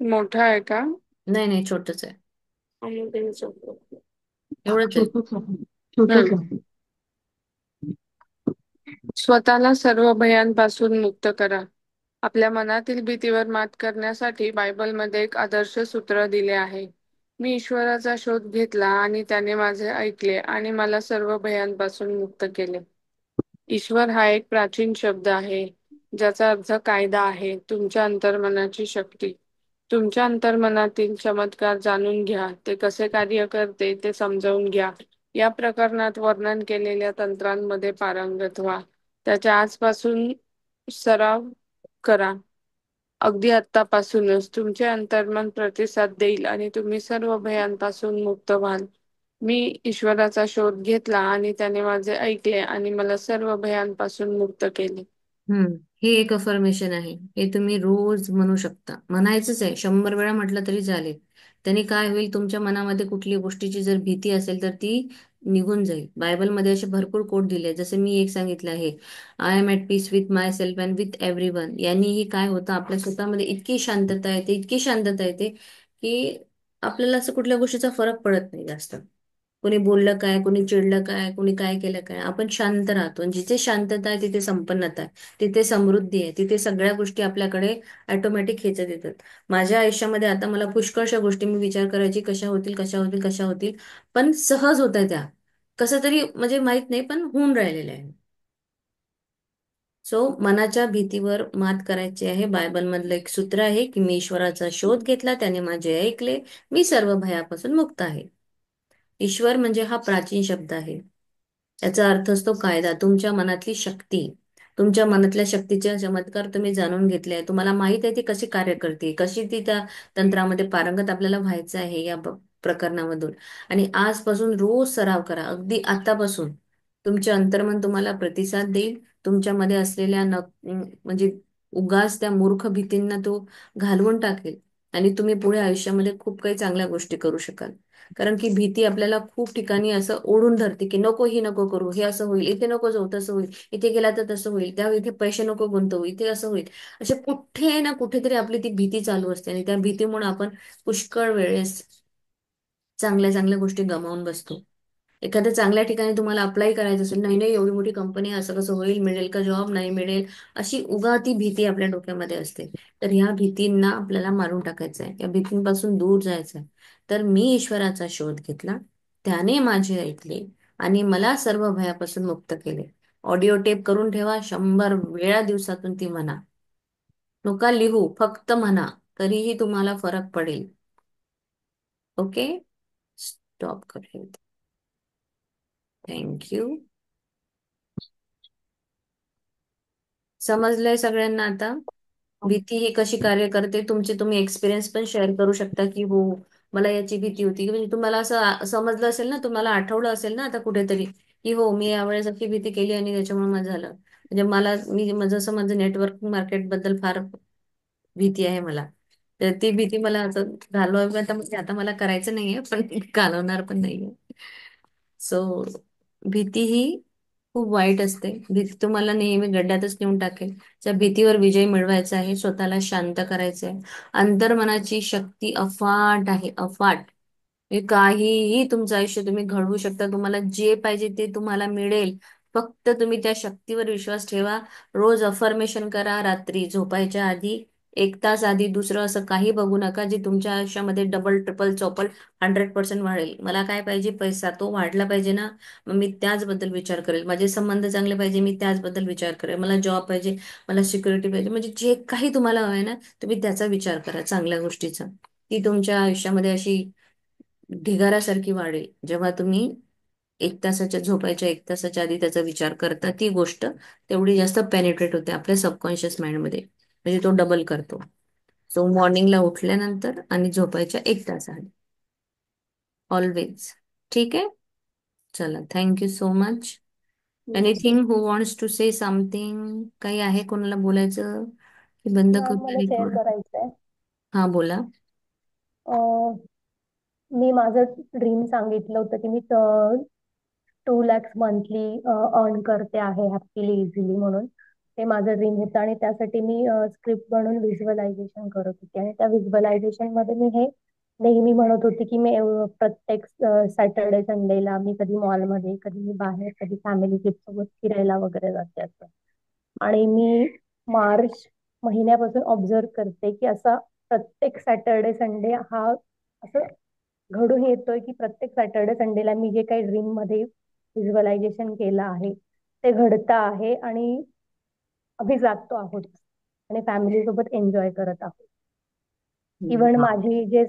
मोठा आहे का? नाही नाही, छोटच आहे. आणि त्यांचं- एवढंच आहे. छोटंच आहे. छोटंच आहे. स्वतःला सर्व भयांपासून मुक्त करा. आपल्या मनातील भीतीवर मात करण्यासाठी बायबलमध्ये एक आदर्श सूत्र दिले आहे. मी ईश्वराचा शोध घेतला आणि त्याने माझे ऐकले आणि मला सर्व भयांपासून मुक्त केले. ईश्वर हा एक प्राचीन शब्द आहे, ज्याचा अर्थ कायदा आहे, तुमच्या अंतर्मनाची शक्ती. तुमच्या अंतर्मनातील चमत्कार जाणून घ्या, ते कसे कार्य करते ते समजावून घ्या. या प्रकरणात वर्णन केलेल्या तंत्रांमध्ये पारंगत व्हा. त्याच्या आजपासून सराव करा. अगदी आत्तापासूनच तुमचे अंतर्मन प्रतिसाद देईल आणि तुम्ही सर्व भयांपासून मुक्त व्हाल. मी ईश्वराचा शोध घेतला आणि त्याने माझे ऐकले आणि मला सर्व भयांपासून मुक्त केले. हम्म. हे एक अफर्मेशन आहे. हे तुम्ही रोज म्हणू शकता. म्हणायचंच आहे, 100 वेळा म्हटलं तरी चालेल. त्याने काय होईल, तुमच्या मनामध्ये कुठली गोष्टीची जर भीती असेल तर ती निघून जाईल. बायबलमध्ये असे भरपूर कोट दिले आहेत. जसे मी एक सांगितलं आहे, I am at peace with myself and with everyone. यांनीही काय होतं, आपल्या स्वतःमध्ये इतकी शांतता येते, इतकी शांतता येते की आपल्याला असं कुठल्या गोष्टीचा फरक पडत नाही जास्त. कोणी बोललं काय, कोणी चिडलं काय, कोणी काय केलं काय, आपण शांत राहतो. आणि जिथे शांतता आहे तिथे संपन्नता आहे, तिथे समृद्धी आहे, तिथे सगळ्या गोष्टी आपल्याकडे ऑटोमॅटिक खेचत येतात. माझ्या आयुष्यामध्ये आता मला पुष्कळशा गोष्टी मी विचार करायची, कशा होतील कशा होतील कशा होतील, पण सहज होत आहे त्या. कसं तरी म्हणजे माहित नाही, पण होऊन राहिलेल्या आहे. सो मनाच्या भीतीवर मात करायची आहे. बायबल मधलं एक सूत्र आहे की मी ईश्वराचा शोध घेतला, त्याने माझे ऐकले, मी सर्व भयापासून मुक्त आहे. ईश्वर म्हणजे हा प्राचीन शब्द आहे. याचा अर्थ असतो कायदा, तुमच्या मनातली शक्ती. तुमच्या मनातल्या शक्तीचे चमत्कार तुम्ही जाणून घेतले आहे. तुम्हाला माहित आहे ती कशी कार्य करते, कशी ती त्या तंत्रामध्ये पारंगत आपल्याला व्हायचं आहे या प्रकरणामधून. आणि आजपासून रोज सराव करा, अगदी आतापासून. तुमचे अंतर्मन तुम्हाला प्रतिसाद देईल. तुमच्यामध्ये असलेल्या म्हणजे उगाच त्या मूर्ख भीतींना तो घालवून टाकेल. आणि तुम्ही पुढे आयुष्यामध्ये खूप काही चांगल्या गोष्टी करू शकाल. कारण की भीती आपल्याला खूप ठिकाणी असं ओढून धरते की नको, ही नको करू, हे असं होईल, इथे नको जाऊ, तसं होईल, इथे गेला तर तसं होईल, त्या इथे पैसे नको गुंतवू, इथे असं होईल. असे कुठे ना कुठेतरी आपली ती भीती चालू असते आणि त्या भीतीमुळे आपण पुष्कळ वेळेस चांगल्या चांगल्या गोष्टी गमावून बसतो. एखाद्या चांगल्या ठिकाणी तुम्हाला अप्लाय करायचं असेल, नाही नाही एवढी मोठी कंपनी, असं कसं होईल, मिळेल का जॉब, नाही मिळेल, अशी उगा ती भीती आपल्या डोक्यामध्ये असते. तर ह्या भीतींना आपल्याला मारून टाकायचं आहे, या भीतींपासून दूर जायचं आहे. तर मी ईश्वराचा शोध घेतला, त्याने माझे ऐकले आणि मला सर्व भयापासून मुक्त केले. ऑडिओ टेप करून ठेवा, 100 वेळा दिवसातून ती म्हणा. नका लिहू, फक्त म्हणा, तरीही तुम्हाला फरक पडेल. ओके, स्टॉप करेल. थँक्यू. समजलंय सगळ्यांना आता? भीती ही कशी कार्य करते, तुमचे तुम्ही एक्सपिरियन्स पण शेअर करू शकता की हो, मला याची भीती होती. म्हणजे तुम्हाला असं समजलं असेल ना, तुम्हाला आठवलं असेल ना आता कुठेतरी की हो, मी यावेळेस अशी भीती केली आणि त्याच्यामुळे माझं झालं. म्हणजे जसं माझं नेटवर्क मार्केट बद्दल फार भीती आहे मला. तर ती भीती मला असं घालवावी आता, म्हणजे आता मला करायचं नाहीये, पण घालवणार पण नाहीये. सो भीती ही खूप वाईट असते. भीती तुम्हाला नेहमी गड्ड्यातच नेऊन टाकेल. त्या भीतीवर विजय मिळवायचा आहे, स्वतःला शांत करायचं आहे. अंतर्मनाची शक्ती अफाट आहे, अफाट. हे काहीही तुमचं आयुष्य तुम्ही घडवू शकता, तुम्हाला जे पाहिजे ते तुम्हाला मिळेल. फक्त तुम्ही त्या शक्तीवर विश्वास ठेवा. रोज अफर्मेशन करा, रात्री झोपायच्या आधी 1 तास आधी. दुसरं असं काही बघू नका जे तुमच्या आयुष्यामध्ये डबल ट्रिपल चौपल 100% वाढेल. मला काय पाहिजे, पैसा तो वाढला पाहिजे ना, मग मी त्याचबद्दल विचार करेल. माझे संबंध चांगले पाहिजे, मी त्याचबद्दल विचार करेल. मला जॉब पाहिजे, मला सिक्युरिटी पाहिजे, म्हणजे जे काही तुम्हाला हवंय ना, तुम्ही त्याचा विचार करा, चांगल्या गोष्टीचा. ती तुमच्या आयुष्यामध्ये अशी ढिगारासारखी वाढेल जेव्हा तुम्ही 1 तासाच्या झोपायच्या 1 तासाच्या आधी त्याचा विचार करता. ती गोष्ट तेवढी जास्त पेनिट्रेट होते आपल्या सबकॉन्शियस माइंडमध्ये, म्हणजे तो डबल करतो. सो मॉर्निंगला उठल्यानंतर आणि झोपायच्या 1 तास आधी, ऑलवेज. ठीक आहे, चला, thank you so much. Anything who wants to say something, काही आहे कोणाला बोलायचं की बंद करूया मला शेअर रेकॉर्ड? करायचंय. हा, बोला. अं, मी माझं ड्रीम सांगितलं होतं की मी 2 lakhs मंथली अर्न करते आहे हॅपीली इझिली म्हणून. ते माझं ड्रीम होतं आणि त्यासाठी मी स्क्रिप्ट बनवून व्हिज्युअलायझेशन करत होते आणि त्या व्हिज्युअलायझेशन मध्ये मी हे नेहमी म्हणत होते की मी प्रत्येक सॅटर्डे संडेला मी कधी मॉलमध्ये, कधी मी बाहेर, कधी फॅमिली ट्रिप सोबत फिरायला वगैरे जाते असं. आणि मी मार्च महिन्यापासून ऑब्झर्व करते की असा प्रत्येक सॅटर्डे संडे हा असं घडून येतोय की प्रत्येक सॅटर्डे संडेला मी जे काही ड्रीम मध्ये व्हिज्युअलायझेशन केलं आहे ते घडतं आहे आणि आम्ही जागतो आहोत आणि फॅमिली सोबत एन्जॉय करत आहोत. इव्हन वा. माझी जे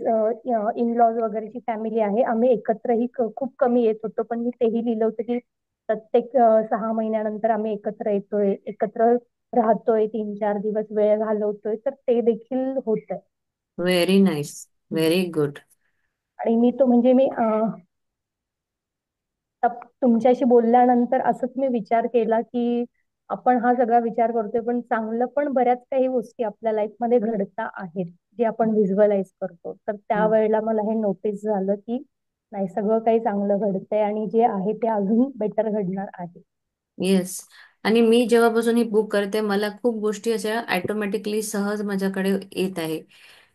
इन लॉज वगैरेची फॅमिली आहे आम्ही एकत्रही खूप कमी येत होतो, पण मी तेही लिहिलं होतं की प्रत्येक 6 महिन्यानंतर आम्ही एकत्र येतोय, एकत्र राहतोय, 3-4 दिवस वेळ घालवतोय, तर ते देखील होतंय. Very nice. Very good. आणि मी तो म्हणजे मी तुमच्याशी बोलल्यानंतर असंच मी विचार केला की आपण हा सगळा विचार करतोय पण चांगलं पण बऱ्याच काही गोष्टी आपल्या लाईफमध्ये घडता आहेत जे आपण व्हिज्युअलाइज करतो. तर त्यावेळेला मला हे नोटीस झालं की नाही, सगळं काही चांगलं घडतंय आणि जे आहे ते अजून बेटर घडणार आहे. येस. आणि मी जेव्हापासून ही बुक करते मला खूप गोष्टी अशा ऑटोमॅटिकली सहज माझ्याकडे येत आहे.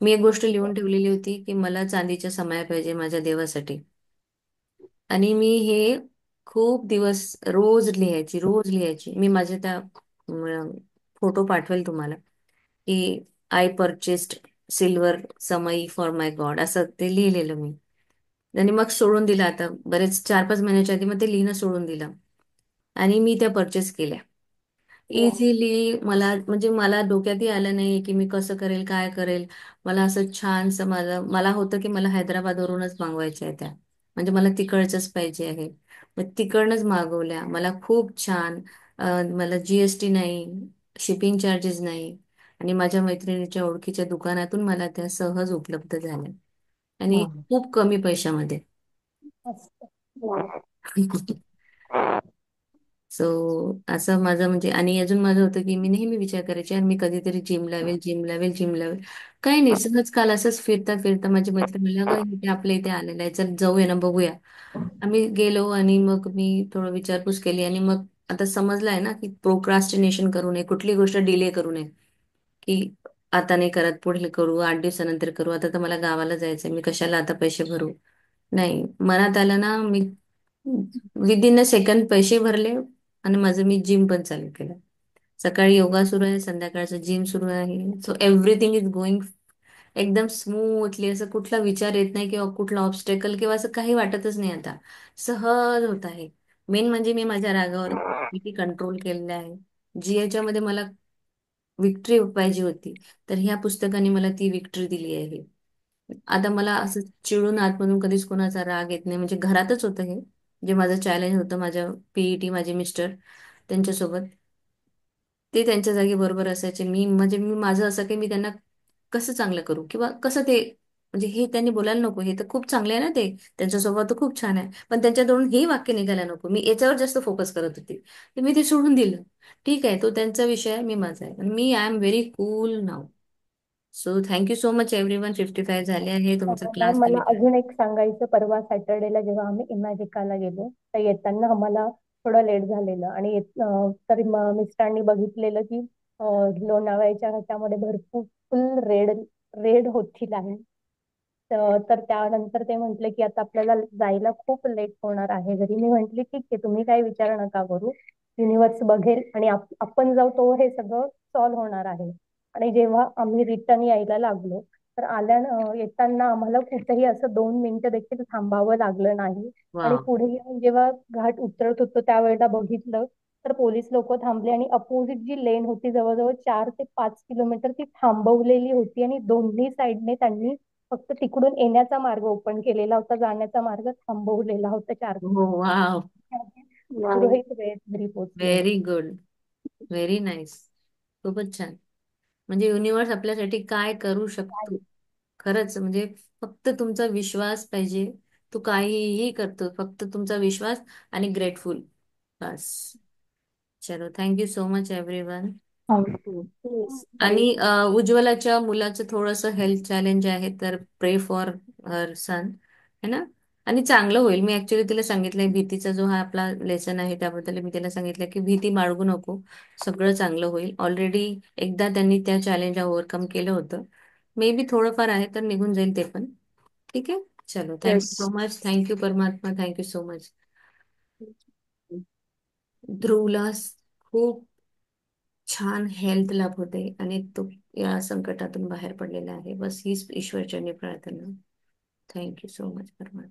मी एक गोष्ट लिहून ठेवलेली होती की मला चांदीच्या समाया पाहिजे माझ्या देवासाठी. आणि मी हे खूप दिवस रोज लिहायची. मी माझ्या त्या फोटो पाठवेल तुम्हाला की आय परचेस्ड सिल्वर समई फॉर माय गॉड असं ते लिहिलेलं मी. आणि मग सोडून दिलं आता बरेच 4-5 महिन्याच्या आधी मग ते लिहिणं सोडून दिलं. आणि मी त्या परचेस केल्या. वा. इझिली मला म्हणजे मला डोक्यातही आलं नाही की मी कसं करेल काय करेल. मला असं छानसं मला होतं की मला हैदराबादवरूनच मागवायच्या आहे त्या. म्हणजे मला तिकडचंच पाहिजे आहे. मग तिकडनंच मागवल्या. मला खूप छान. मला जीएसटी नाही, शिपिंग चार्जेस नाही. आणि माझ्या मैत्रिणीच्या ओळखीच्या दुकानातून मला त्या सहज उपलब्ध झाल्या. आणि खूप कमी पैशामध्ये. मस्त. सो असं माझं म्हणजे आणि अजून माझं होतं की मी नेहमी विचार करायचे यार मी कधीतरी जिम लावेल, जिम लावेल, जिम लावेल. काही नाही, सहज काल असंच फिरता फिरता माझी मैत्रीण म्हणली अगं इथे आपल्या इथे आलेलं आहे, चल जाऊया ना बघूया. आम्ही गेलो आणि मग मी थोडं विचारपूस केली आणि मग आता समजलं आहे ना की प्रोक्रास्टिनेशन करू नये, कुठली गोष्ट डिले करू नये. की आता नाही करत, पुढे करू, 8 दिवसानंतर करू, आता तर मला गावाला जायचंय, मी कशाला आता पैसे भरू. नाही, मनात आलं ना मी विदिन अ सेकंड पैसे भरले आणि माझं मी जिम पण चालू केलं. सकाळी योगा सुरू आहे, संध्याकाळचं जिम सुरू आहे. सो एव्हरीथिंग इज गोइंग एकदम स्मूथली. असं कुठला विचार येत नाही किंवा कुठला ऑब्स्टेकल किंवा असं काही वाटतच नाही आता. सहज होत आहे. मेन म्हणजे मी माझ्या रागावर किती कंट्रोल केलेला आहे. जी याच्यामध्ये मला विक्ट्री पाहिजे होती, तर ह्या पुस्तकाने मला ती विक्ट्री दिली आहे. आता मला असं चिडून आतमधून कधीच कोणाचा राग येत नाही. म्हणजे घरातच होतं हे, जे माझं चॅलेंज होतं माझ्या पीईटी माझे मिस्टर त्यांच्यासोबत. ते त्यांच्या जागी बरोबर असायचे. मी माझं असं की मी त्यांना कसं चांगलं करू किंवा कसं ते म्हणजे हे त्यांनी बोलायला नको, हे तर खूप चांगले आहे ना ते, त्यांचा स्वभाव तर खूप छान आहे, पण त्यांच्याकडून हे वाक्य निघायला नको. मी याच्यावर जास्त फोकस करत होते, तर मी ते सोडून दिलं. ठीक आहे, तो त्यांचा विषय आहे, मी माझा आहे. आणि मी आय एम व्हेरी कूल नाव. So thank you so much everyone. 55 झाले आहे, तुमचा मॅम क्लास मला लिमिट. अजून एक सांगायचं, परवा सॅटर्डेला जेव्हा आम्ही इमॅजिकाला गेलो तर येताना आम्हाला थोडं लेट झालेलं आणि तरी मिस्टरांनी बघितलेलं की लोणावळ्याच्या ह्याच्यामध्ये भरपूर फुल रेड रेड होती लाईन. तर त्यानंतर ते म्हटले की आता आपल्याला जायला खूप लेट होणार आहे घरी. मी म्हंटली ठीक आहे, तुम्ही काही विचार नका करू, युनिव्हर्स बघेल आणि आपण जाऊ तो हे सगळं सॉल्व्ह होणार आहे. आणि जेव्हा आम्ही रिटर्न यायला लागलो तर येताना आम्हाला कुठेही असं 2 मिनिटं देखील थांबावं लागलं नाही. वा. आणि पुढे येऊन जेव्हा घाट उतरत होतो त्यावेळेला बघितलं तर पोलीस लोक थांबले आणि अपोजिट जी लेन होती जवळजवळ 4 ते 5 किलोमीटर ती थांबवलेली होती आणि दोन्ही साईडने त्यांनी फक्त तिकडून येण्याचा मार्ग ओपन केलेला होता, जाण्याचा मार्ग थांबवलेला होता 4 किलोमीटर. वा. वाव. सुरळीत वेळेत घरी पोहोचलेलो. Very good. Very nice. खूपच छान. म्हणजे युनिव्हर्स आपल्यासाठी काय करू शकतो. खरंच म्हणजे फक्त तुमचा विश्वास पाहिजे. तू काहीही करतो, फक्त तुमचा विश्वास आणि ग्रेटफुल. बस. चलो, thank you so much everyone. Thank you. Yes, आणि थँक्यू. उज्ज्वलाच्या मुलाचं थोडंसं हेल्थ चॅलेंज आहे, तर प्रे फॉर हर सन, है ना. आणि चांगलं होईल. मी ऍक्च्युली तिला सांगितलंय, भीतीचा जो हा आपला लेसन आहे त्याबद्दल मी तिला सांगितलं की भीती बाळगू नको, सगळं चांगलं होईल. ऑलरेडी एकदा त्यांनी त्या चॅलेंज ओव्हरकम केलं होतं. मे बी थोडंफार आहे तर निघून जाईल ते पण. ठीक आहे. चलो, thank you yes. So much. Thank you परमात्मा, थँक्यू सो मच. ध्रुवला खूप छान हेल्थ लाभ होते आणि तो या संकटातून बाहेर पडलेला आहे. बस हीच ईश्वरचरणी प्रार्थना. थँक्यू सो मच परमात्मा.